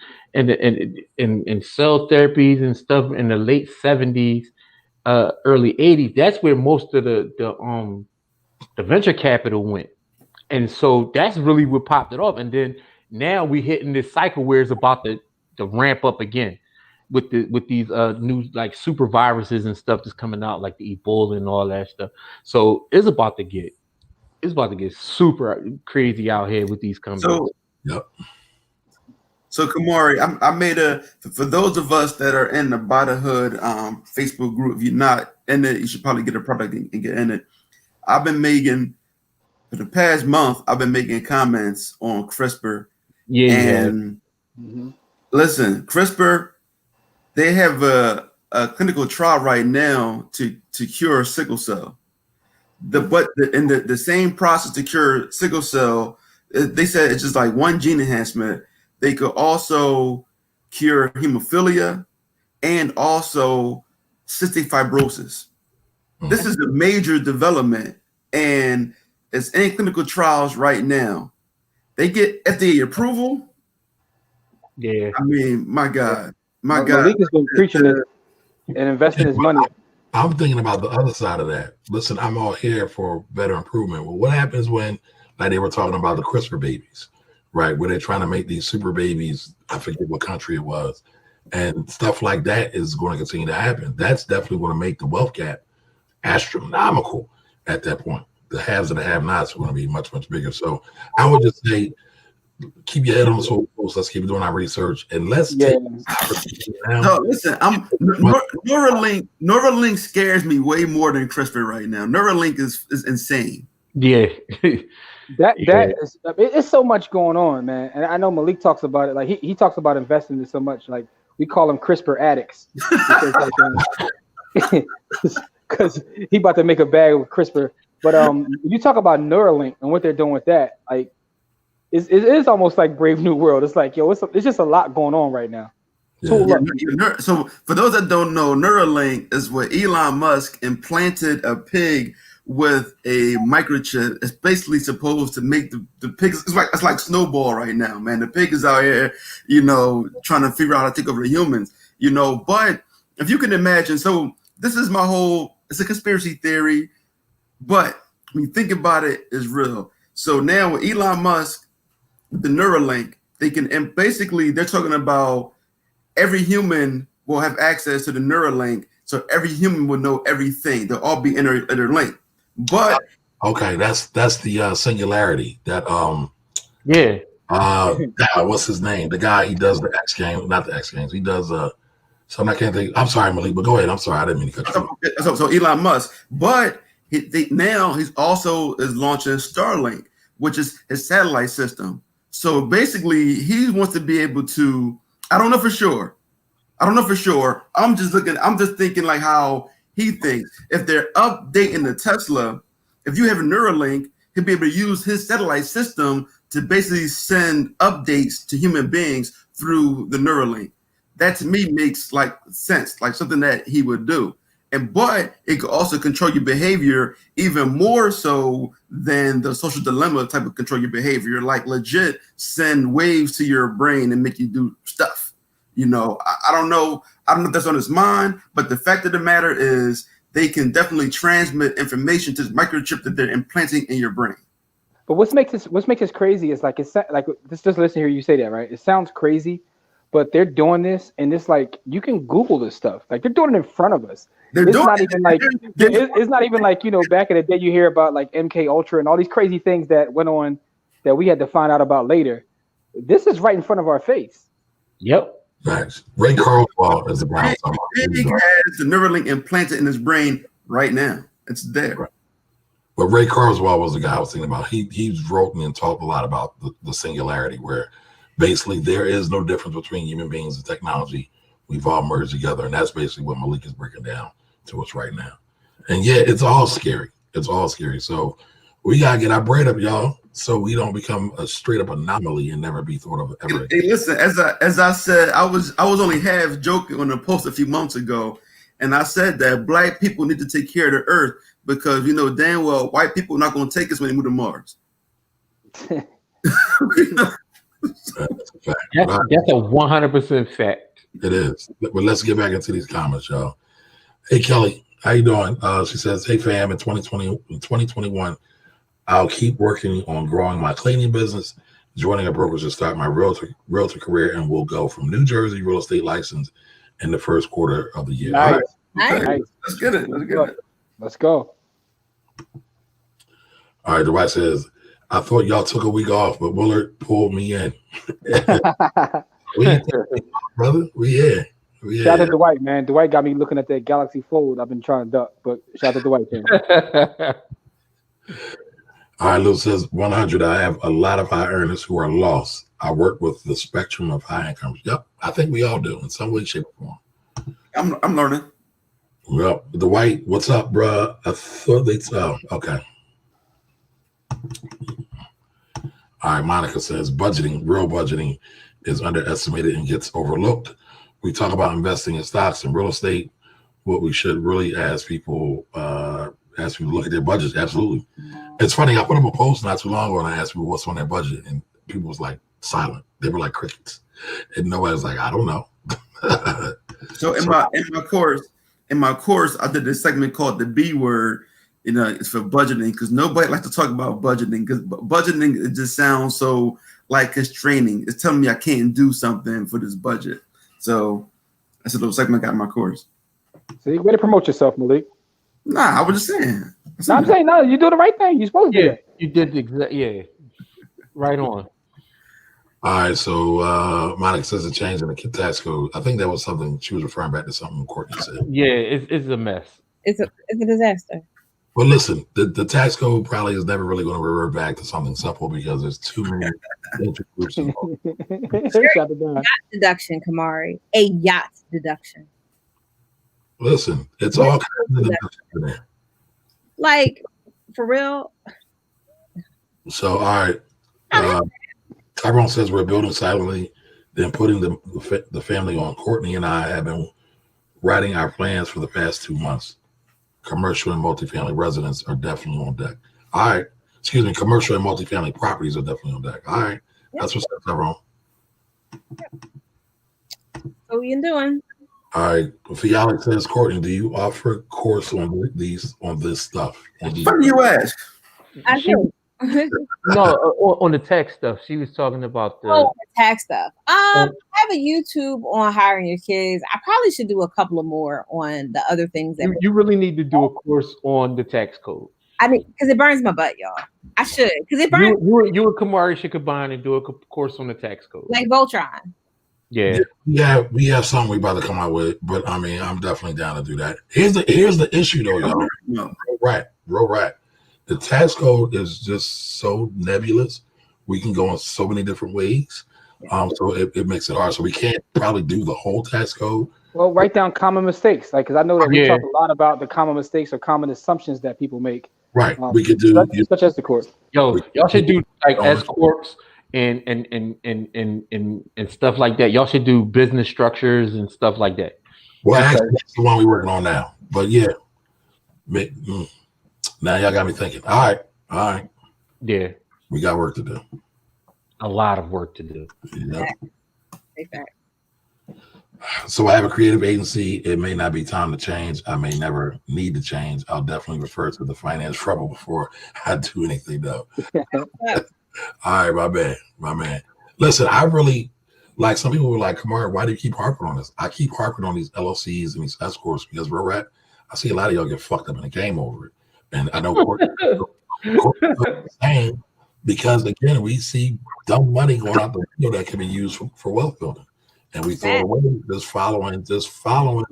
C: cell therapies and stuff in the late 70s, early 80s, that's where most of the venture capital went. And so that's really what popped it off. And then now we hitting this cycle where it's about to ramp up again with these new like super viruses and stuff that's coming out, like the Ebola and all that stuff. So it's about to get super crazy out here with these companies.
E: So Kamari, I made for those of us that are in the Botherhood Facebook group. If you're not in it, you should probably get a product and get in it. I've been making for the past month. I've been making comments on CRISPR. Listen, CRISPR. They have a clinical trial right now to cure sickle cell. The same process to cure sickle cell, they said it's just like one gene enhancement. They could also cure hemophilia and also cystic fibrosis. This is a major development, and it's in clinical trials right now. They get FDA approval.
C: Yeah,
E: I mean, my God.
D: Malik has been preaching it and investing his money.
B: I'm thinking about the other side of that. Listen, I'm all here for better improvement. Well, what happens when, like they were talking about the CRISPR babies, right? Where they're trying to make these super babies, I forget what country it was, and stuff like that is going to continue to happen. That's definitely going to make the wealth gap astronomical at that point. The haves and the have-nots are going to be much, much bigger. So I would just say, keep your head on the swivel. Let's keep doing our research, and let's take
E: No, listen, Neuralink scares me way more than CRISPR right now. Neuralink is insane.
C: Yeah.
D: That is, it's so much going on, man. And I know Malik talks about it. Like he talks about investing in so much. Like we call them CRISPR addicts because he about to make a bag with CRISPR. But you talk about Neuralink and what they're doing with that, like. It is almost like Brave New World. It's like, it's just a lot going on right now.
B: Yeah.
E: So for those that don't know, Neuralink is where Elon Musk implanted a pig with a microchip. It's basically supposed to make the pig. It's like Snowball right now, man. The pig is out here, trying to figure out how to take over the humans, But if you can imagine, so this is my whole. It's a conspiracy theory, but when you think about it, it's real. So now with Elon Musk. The Neuralink, and basically they're talking about every human will have access to the Neuralink, so every human will know everything. They'll all be interlinked. But
B: okay, that's the singularity that
C: Yeah.
B: What's his name? The guy, he does the X Games, not the X Games. He does something I can't think. I'm sorry, Malik, but go ahead. I'm sorry, I didn't mean to cut you off.
E: So Elon Musk, but now he's also is launching Starlink, which is his satellite system. So basically, he wants to be able to. I don't know for sure. I'm just thinking like how he thinks. If they're updating the Tesla, if you have a Neuralink, he'll be able to use his satellite system to basically send updates to human beings through the Neuralink. That to me makes like sense, like something that he would do. But it could also control your behavior even more so than the social dilemma type of control your behavior, like legit send waves to your brain and make you do stuff. You know, I don't know if that's on his mind, but the fact of the matter is they can definitely transmit information to the microchip that they're implanting in your brain.
D: But what makes this crazy is like it's like just listen here. You say that, right? It sounds crazy, but they're doing this, and it's like you can Google this stuff. Like they're doing it in front of us. It's not even like you know back in the day you hear about like MK Ultra and all these crazy things that went on that we had to find out about later. This is right in front of our face.
C: Yep.
B: Thanks. Ray Kurzweil is the guy.
E: He has the Neuralink implanted in his brain right now. It's there.
B: Right. But Ray Kurzweil was the guy I was thinking about. He wrote and talked a lot about the singularity, where basically there is no difference between human beings and technology. We've all merged together, and that's basically what Malik is breaking down to us right now. And yeah, it's all scary. It's all scary. So we gotta get our brain up, y'all, so we don't become a straight up anomaly and never be thought of ever again.
E: Hey, listen, as I said, I was only half joking on a post a few months ago, and I said that black people need to take care of the earth because you know damn well white people are not going to take us when they move to Mars.
B: That's a fact.
C: That's a 100% fact.
B: It is. But let's get back into these comments, y'all. Hey Kelly, how you doing? She says, "Hey fam, in 2021, I'll keep working on growing my cleaning business, joining a brokerage to start my realtor career, and we'll go from New Jersey real estate license in the first quarter of the year."
D: Nice.
E: All right.
D: Nice.
E: Let's get it.
D: Let's go.
B: All right, Dwight says, "I thought y'all took a week off, but Willard pulled me in." We ain't taking it off, brother. We here.
D: Shout out to Dwight, man. Dwight got me looking at that Galaxy Fold. I've been trying to duck, but shout out to Dwight.
B: All right, Lou says 100. I have a lot of high earners who are lost. I work with the spectrum of high incomes. Yep, I think we all do in some way, shape, or form.
E: I'm learning.
B: Well, Dwight, what's up, bruh? I thought they okay. All right, Monica says real budgeting is underestimated and gets overlooked. We talk about investing in stocks and real estate. What we should really ask people to look at their budgets. Absolutely. It's funny. I put up a post not too long ago and I asked people what's on their budget, and people was like silent. They were like crickets, and nobody was like, I don't know.
E: So in my course, I did this segment called the B word. You know, it's for budgeting because nobody likes to talk about budgeting because budgeting it just sounds so like constraining. It's telling me I can't do something for this budget. So that's a little segment I got in my course.
D: See, way to promote yourself, Malik.
E: Nah, I was just saying.
D: I'm saying no, you do the right thing. You're supposed to do
C: Yeah,
D: that.
C: you did exactly. Yeah, right on.
B: All right, so Monica says a change in the tax code. I think that was something she was referring back to something Courtney said.
C: Yeah, it's a mess.
A: It's a disaster.
B: Well, listen, the tax code probably is never really going to revert back to something simple because there's too many interest groups involved.
D: Shut it down.
A: Yacht deduction, Kamari. A yacht deduction.
B: Listen, it's all kinds of deductions in there.
A: Like, for real.
B: So, all right. Tyrone says we're building silently, then putting the family on. Courtney and I have been writing our plans for the past 2 months. Commercial and multifamily residents are definitely on deck. All right. Excuse me. Commercial and multifamily properties are definitely on deck. All right. That's what's up, Tyrone.
A: What are you doing?
B: All right. Fiala says, Courtney, do you offer a course on this stuff?
E: Funny you ask.
A: I do.
C: No, on the tax stuff. She was talking about the
A: tax stuff. I have a YouTube on hiring your kids. I probably should do a couple of more on the other things that
C: you really need to do a course on the tax code.
A: I mean, because it burns my butt, y'all. I should, because it burns
C: You and Kamari should combine and do a course on the tax code.
A: like Voltron.
C: Yeah.
B: We have something we about to come out with, but I mean, I'm definitely down to do that. Here's the issue though, y'all.
E: No.
B: Real rat. The tax code is just so nebulous. We can go in so many different ways. So it makes it hard. So we can't probably do the whole tax code.
D: Well, write down common mistakes, like because I know that we
C: Yeah.
D: talk a lot about the common mistakes or common assumptions that people make.
B: Right. We could do
D: such as the court.
C: Yo, y'all should do like S corps and stuff like that. Y'all should do business structures and stuff like that.
B: Well, actually, that's the one we're working on now. But yeah. Now y'all got me thinking. All right.
C: Yeah.
B: We got work to do.
C: A lot of work to do.
B: Yeah.
A: Exactly.
B: So I have a creative agency. It may not be time to change. I may never need to change. I'll definitely refer to the finance trouble before I do anything though. All right, my man. Listen, I really like some people were like, Kamar, why do you keep harping on this? I keep harping on these LLCs and these S corps because we're at. I see a lot of y'all get fucked up in the game over it. And I know court the same because again, we see dumb money going out the window that can be used for wealth building. And we throw it away just following.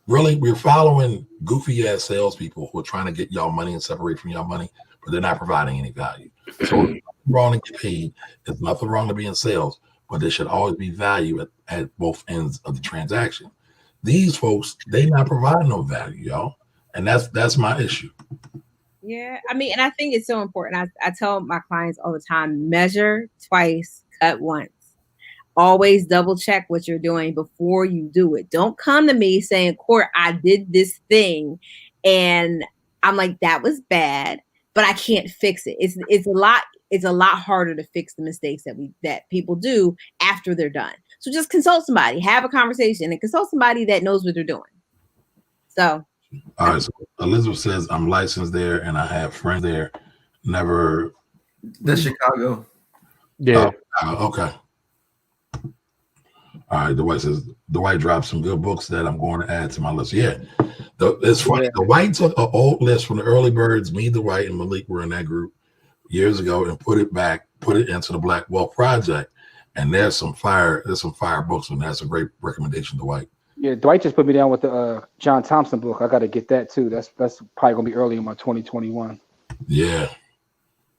B: Really, we're following goofy ass salespeople who are trying to get y'all money and separate from y'all money, but they're not providing any value. So it's wrong to get paid. There's nothing wrong to be in sales, but there should always be value at both ends of the transaction. These folks, they not providing no value, y'all. And that's my issue.
A: Yeah, I mean, and I think it's so important. I tell my clients all the time, measure twice, cut once. Always double check what you're doing before you do it. Don't come to me saying, Court, I did this thing and I'm like, that was bad, but I can't fix it. It's a lot harder to fix the mistakes that people do after they're done. So just consult somebody, have a conversation, and consult somebody that knows what they're doing. So
B: all right, so Elizabeth says I'm licensed there and I have friends there. Never.
E: That's Chicago.
C: Yeah.
B: Okay. All right, Dwight dropped some good books that I'm going to add to my list. Yeah, it's funny. Dwight took an old list from the early birds. Me, Dwight, and Malik were in that group years ago and put it into the Black Wealth Project. And there's some fire books, and that's a great recommendation, Dwight.
D: Yeah, Dwight just put me down with the John Thompson book. I got to get that too. That's probably gonna be early in my 2021.
B: Yeah.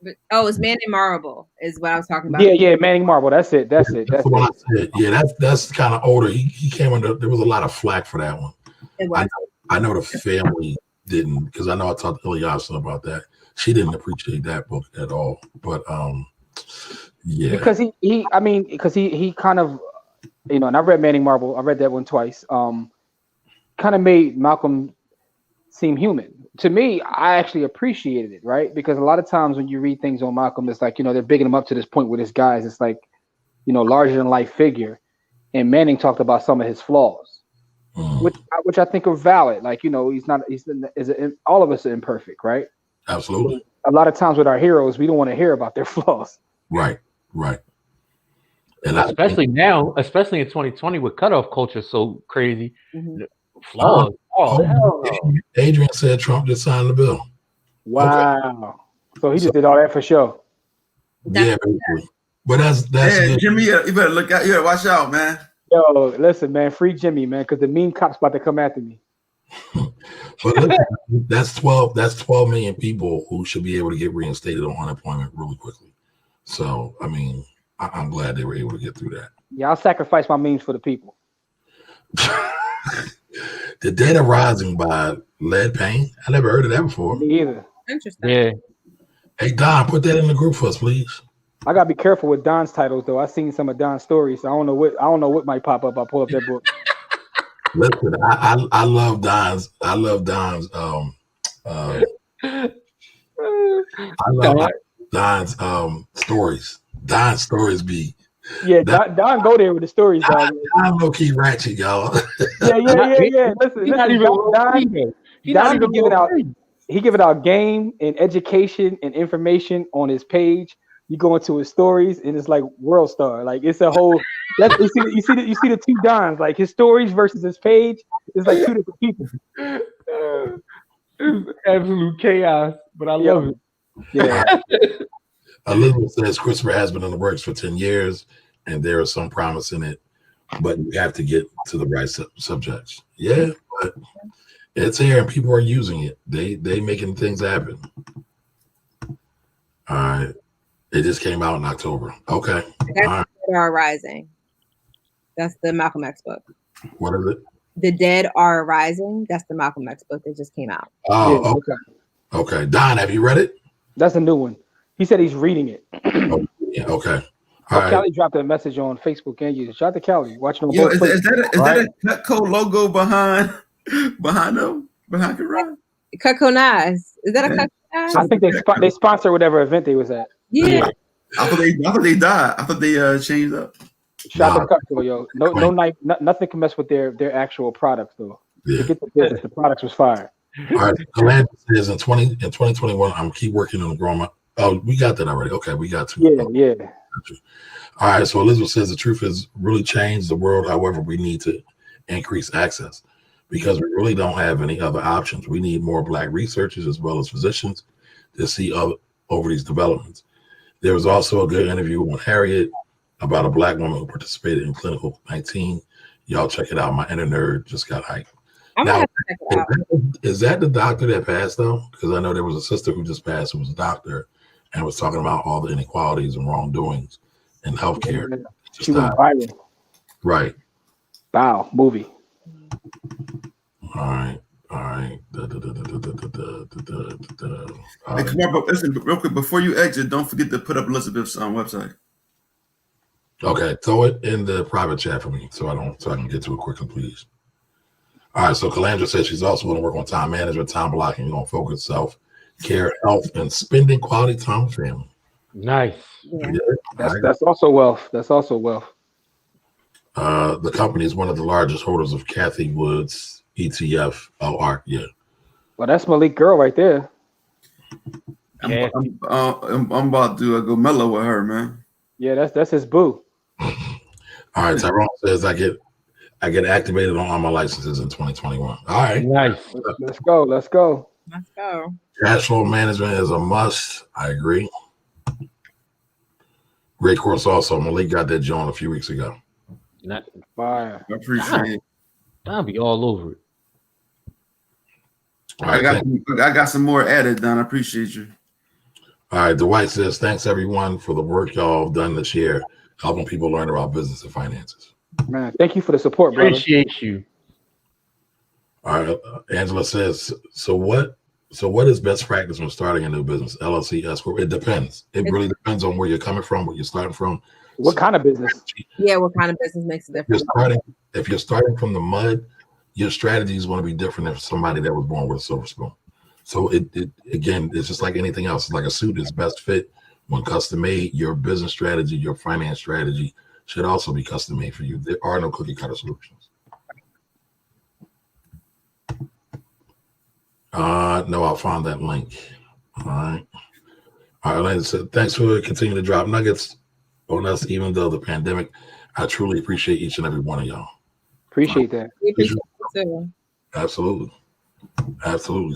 A: It's Manning Marable is what I was talking about.
D: Yeah, Manning Marble. That's it. That's
B: what I said. Yeah, that's kind of older. He came under. There was a lot of flack for that one.
A: It was.
B: I know the family didn't, because I know I talked to Ilyasa about that. She didn't appreciate that book at all. But yeah,
D: because he kind of, and I read Manning Marble. I read that one twice. Kind of made Malcolm seem human. To me, I actually appreciated it, right? Because a lot of times when you read things on Malcolm, it's like, they're bigging him up to this point where this guy is, it's like, larger than life figure. And Manning talked about some of his flaws, which I think are valid. Like, all of us are imperfect, right?
B: Absolutely.
D: A lot of times with our heroes, we don't want to hear about their flaws.
B: Right. And
C: especially in 2020 with cutoff culture so crazy. Mm-hmm. Flaws. Hell no.
B: Adrian said Trump just signed the bill.
D: Wow. Okay. So he just did all that for show.
B: Yeah, basically. But that's
E: Jimmy, you better look out. You better watch out, man.
D: Yo, listen, man, free Jimmy, man, because the meme cop's about to come after me.
B: But listen, that's 12 million people who should be able to get reinstated on unemployment really quickly. So I mean, I'm glad they were able to get through that.
D: Yeah, I'll sacrifice my memes for the people.
B: The Data Rising by Lead Paint. I never heard of that before.
D: Me either.
A: Interesting.
C: Yeah.
B: Hey Don, put that in the group for us, please.
D: I gotta be careful with Don's titles though. I've seen some of Don's stories, so I don't know what might pop up. I'll pull up that book.
B: Listen, I love Don's. I love Don's. Stories. Don's stories be.
D: Yeah, Don go there with the stories, dog.
B: Don low key ratchet, y'all.
D: Yeah. Listen, Don be giving out. He giving out game and education and information on his page. You go into his stories and it's like World Star. Like it's a whole. You see the two Dons. Like his stories versus his page. It's like two different people.
C: It's absolute chaos, but I love it.
D: Yeah.
B: Elizabeth says CRISPR has been in the works for 10 years, and there is some promise in it, but you have to get to the right subjects. Yeah, but it's here and people are using it. They making things happen. All right. It just came out in October. Okay.
A: That's
B: All right.
A: The Dead Are Rising. That's the Malcolm X book.
B: What is it?
A: The Dead Are Rising. That's the Malcolm X book that just came out.
B: Oh,
D: Yeah,
B: okay. Okay. Don, have you read it?
D: That's a new one. He said he's reading it.
B: Oh, yeah, okay. All right.
D: Callie dropped a message on Facebook and you. Shout out to Callie. Watching them
E: Yo,
D: both
E: is
D: play.
E: that a Cutco logo behind Karan?
A: Cutco Nas. Is that a
E: Yeah.
A: Cutco Nas?
D: I think they sponsor whatever event they was at.
A: Yeah.
E: I thought they died. I thought they changed up.
D: Shout out to Cutco, yo. No knife, nothing can mess with their actual products though.
B: Yeah.
D: To get the business, the products was fire.
B: All right. Galanda says in 2021, I'm keep working on growing my. Oh, we got that already. Okay, we got to.
D: Yeah.
B: All right. So Elizabeth says the truth has really changed the world. However, we need to increase access because we really don't have any other options. We need more Black researchers as well as physicians to see over these developments. There was also a good interview with Harriet about a Black woman who participated in Clinical 19. Y'all check it out. My inner nerd just got hyped.
A: I'm
B: Now,
A: gonna have to check it out.
B: is that the doctor that passed though? Because I know there was a sister who just passed who was a doctor and was talking about all the inequalities and wrongdoings in healthcare.
D: She went viral.
B: Right.
D: Wow, movie.
B: All right.
E: Hey, Kamar, listen, real quick, before you exit, don't forget to put up Elizabeth's website.
B: Okay, throw it in the private chat for me so I can get to it quickly, please. All right, so Calandra says she's also going to work on time management, time blocking, focus, self-care, health, and spending quality time with family.
C: Nice.
A: Yeah.
D: That's also wealth. That's also wealth.
B: The company is one of the largest holders of Kathy Wood's ETF. Oh, ARC, yeah.
D: Well, that's Malik girl right there.
E: I'm about to go mellow with her, man.
D: Yeah, that's his boo.
B: All right, Tyrone says I get activated on all my licenses in 2021. All right.
C: Nice.
D: Let's go.
A: Let's go.
B: Cash flow management is a must. I agree. Great course also. Malik got that joint a few weeks ago.
C: Not
D: Fire.
E: I appreciate it.
C: I'll be all over it.
B: All right,
E: I got some more added, Don. I appreciate you.
B: All right, Dwight says, thanks everyone for the work y'all have done this year, helping people learn about business and finances.
D: Man, thank you for the support, brother.
C: Appreciate you.
B: All right, Angela says, so what is best practice when starting a new business? LLC, S corp? It depends. It really depends on where you're coming from, where you're starting from.
D: What kind of business?
A: Yeah, what kind of business makes a difference?
B: If you're starting from the mud, your strategy is going to be different than somebody that was born with a silver spoon. So again, it's just like anything else. It's like a suit is best fit when custom made. Your business strategy, your finance strategy should also be custom made for you. There are no cookie cutter solutions. No, I'll find that link. All right. Like I said, thanks for continuing to drop nuggets on us, even though the pandemic. I truly appreciate each and every one of y'all.
D: Appreciate that.
A: We appreciate it too.
B: Absolutely.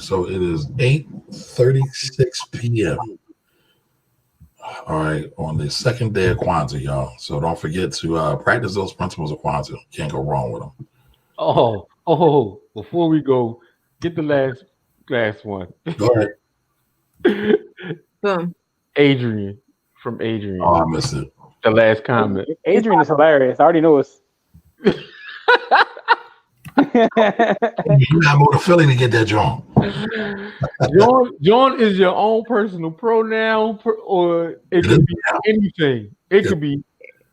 B: So it is 8:36 p.m. All right, on the second day of Kwanzaa, y'all. So don't forget to practice those principles of Kwanzaa. Can't go wrong with them.
C: Oh, before we go, get the last one.
B: Go ahead.
A: Boom.
C: Adrian.
B: Oh, I missed it.
C: The last comment.
D: Adrian is hilarious. I already know us.
B: You got more to Philly to get that John.
C: John is your own personal pronoun, or it could be anything. It could be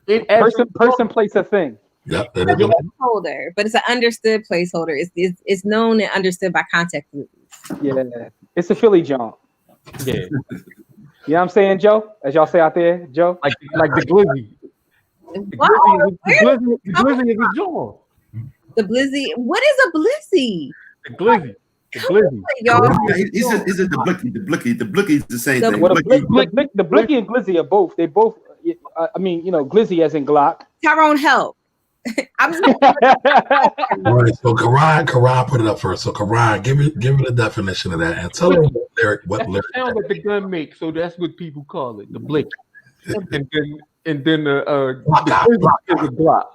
D: person, place, a thing.
B: Yep.
A: It's a placeholder, but it's an understood placeholder. It's known and understood by context.
D: Yeah, it's a Philly John.
C: Yeah.
D: You know what I'm saying, Joe? As y'all say out there, Joe?
C: Like the glizzy. The glizzy is a John.
A: The blizzy. What is a blizzy?
C: The glizzy. The glizzy.
A: Y'all.
E: Is it the blicky? The blicky is the same thing.
D: Well, the blicky and glizzy are both. They both. I mean, glizzy as in Glock.
A: Tyrone, help. I'm just
B: All right, so Karan put it up first. So Karan, give it a definition of that and tell her what
C: That's the
B: lyric.
C: sound that the gun makes, so that's what people call it, the blick. And then the is a Glock.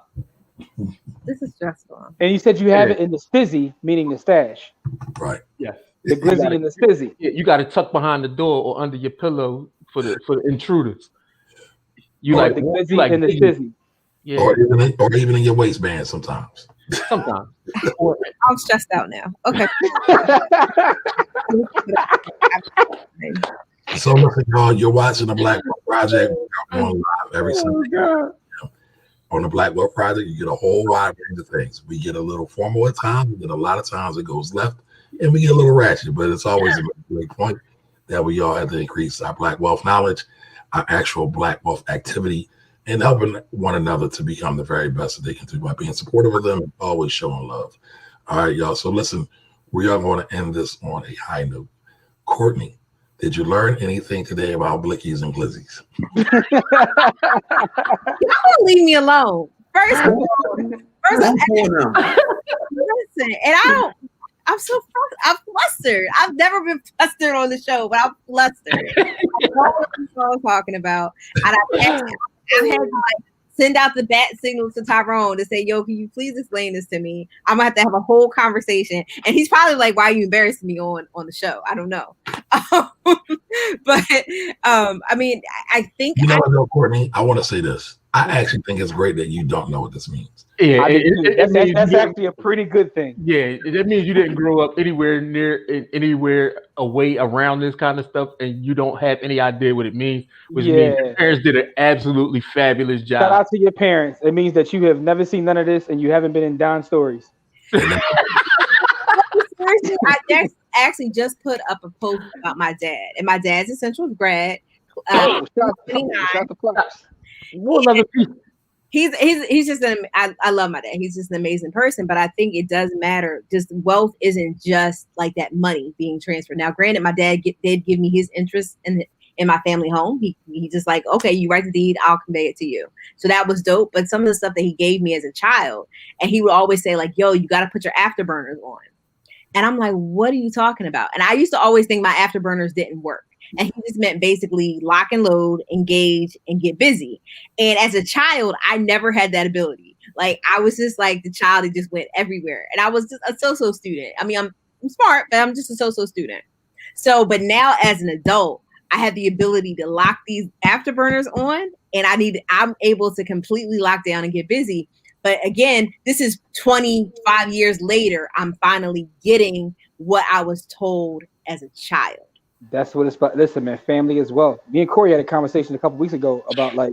A: this is stressful.
D: And you said you have it in the spizzy, meaning the stash.
B: Right.
C: Yes.
D: The glizzy and the spizzy.
C: Yeah, you got to tuck behind the door or under your pillow for the intruders. You
B: Or
C: like
D: The glizzy
C: you like
D: and the
C: Biggie.
D: spizzy.
C: Yeah,
B: Or even in your waistband sometimes.
C: sometimes.
A: I'm stressed out now. Okay.
B: So listen, y'all, you're watching the Black Wealth Project. We're on live every Sunday. On the Black Wealth Project, you get a whole wide range of things. We get a little formal at times, and then a lot of times it goes left, and we get a little ratchet, but it's always a great point that we all have to increase our Black wealth knowledge, our actual Black wealth activity, and helping one another to become the very best that they can do by being supportive of them and always showing love. All right, y'all. So listen, we are going to end this on a high note. Courtney, did you learn anything today about blickies and glizzies?
A: Y'all won't leave me alone. First of all, listen, and I'm flustered. I've never been flustered on the show, but I'm flustered. I know what I'm talking about. And I've had to like send out the bat signal to Tyrone to say, yo, can you please explain this to me? I'm gonna have to have a whole conversation. And he's probably like, why are you embarrassing me on the show? I don't know. But I mean, I think
B: You know what, though, Courtney? I want to say this. I actually think it's great that you don't know what this means.
C: Yeah,
D: I mean,
C: it means
D: that's
C: you
D: actually a pretty good thing.
C: yeah, that means you didn't grow up anywhere away around this kind of stuff, and you don't have any idea what it means. Which means your parents did an absolutely fabulous job.
D: Shout out to your parents. It means that you have never seen none of this, and you haven't been in Don stories.
A: I actually just put up a post about my dad, and my dad's a Central grad.
D: Shout out
A: 29.
D: to Flash.
C: One other piece.
A: He's just I love my dad. He's just an amazing person, but I think it does matter. Just wealth isn't just like that money being transferred. Now, granted, my dad did give me his interest in my family home. He just like, okay, you write the deed, I'll convey it to you. So that was dope. But some of the stuff that he gave me as a child, and he would always say like, yo, you got to put your afterburners on. And I'm like, what are you talking about? And I used to always think my afterburners didn't work. And he just meant basically lock and load, engage, and get busy. And as a child, I never had that ability. Like I was just like the child that just went everywhere. And I was just a so-so student. I mean, I'm smart, but I'm just a so-so student. So, but now as an adult, I have the ability to lock these afterburners on, and I'm able to completely lock down and get busy. But again, this is 25 years later. I'm finally getting what I was told as a child.
D: That's what it's about. Listen, man, family as well. Me and Corey had a conversation a couple weeks ago about like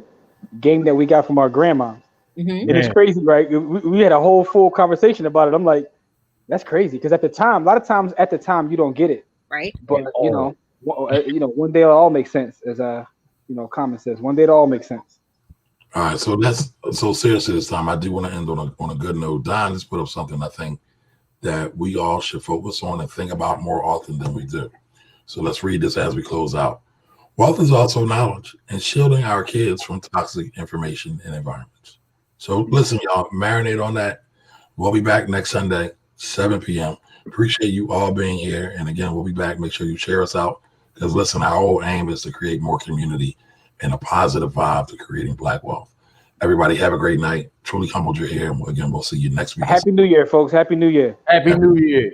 D: game that we got from our grandma.
A: Mm-hmm.
D: And it's crazy, right? We had a whole full conversation about it. I'm like, that's crazy because a lot of times you don't get it,
A: right?
D: But you know, one day it'll all make sense, as Common says. One day it'll all make sense.
B: All right, so seriously this time, I do want to end on a good note. Don just put up something I think that we all should focus on and think about more often than we do. So let's read this as we close out. Wealth is also knowledge and shielding our kids from toxic information and environments. So listen, y'all, marinate on that. We'll be back next Sunday, 7 p.m. Appreciate you all being here. And again, we'll be back. Make sure you share us out. Because listen, our whole aim is to create more community and a positive vibe to creating Black wealth. Everybody have a great night. Truly humbled you're here. And again, we'll see you next week.
D: Happy New Year, folks. Happy New Year.
C: Happy New Year.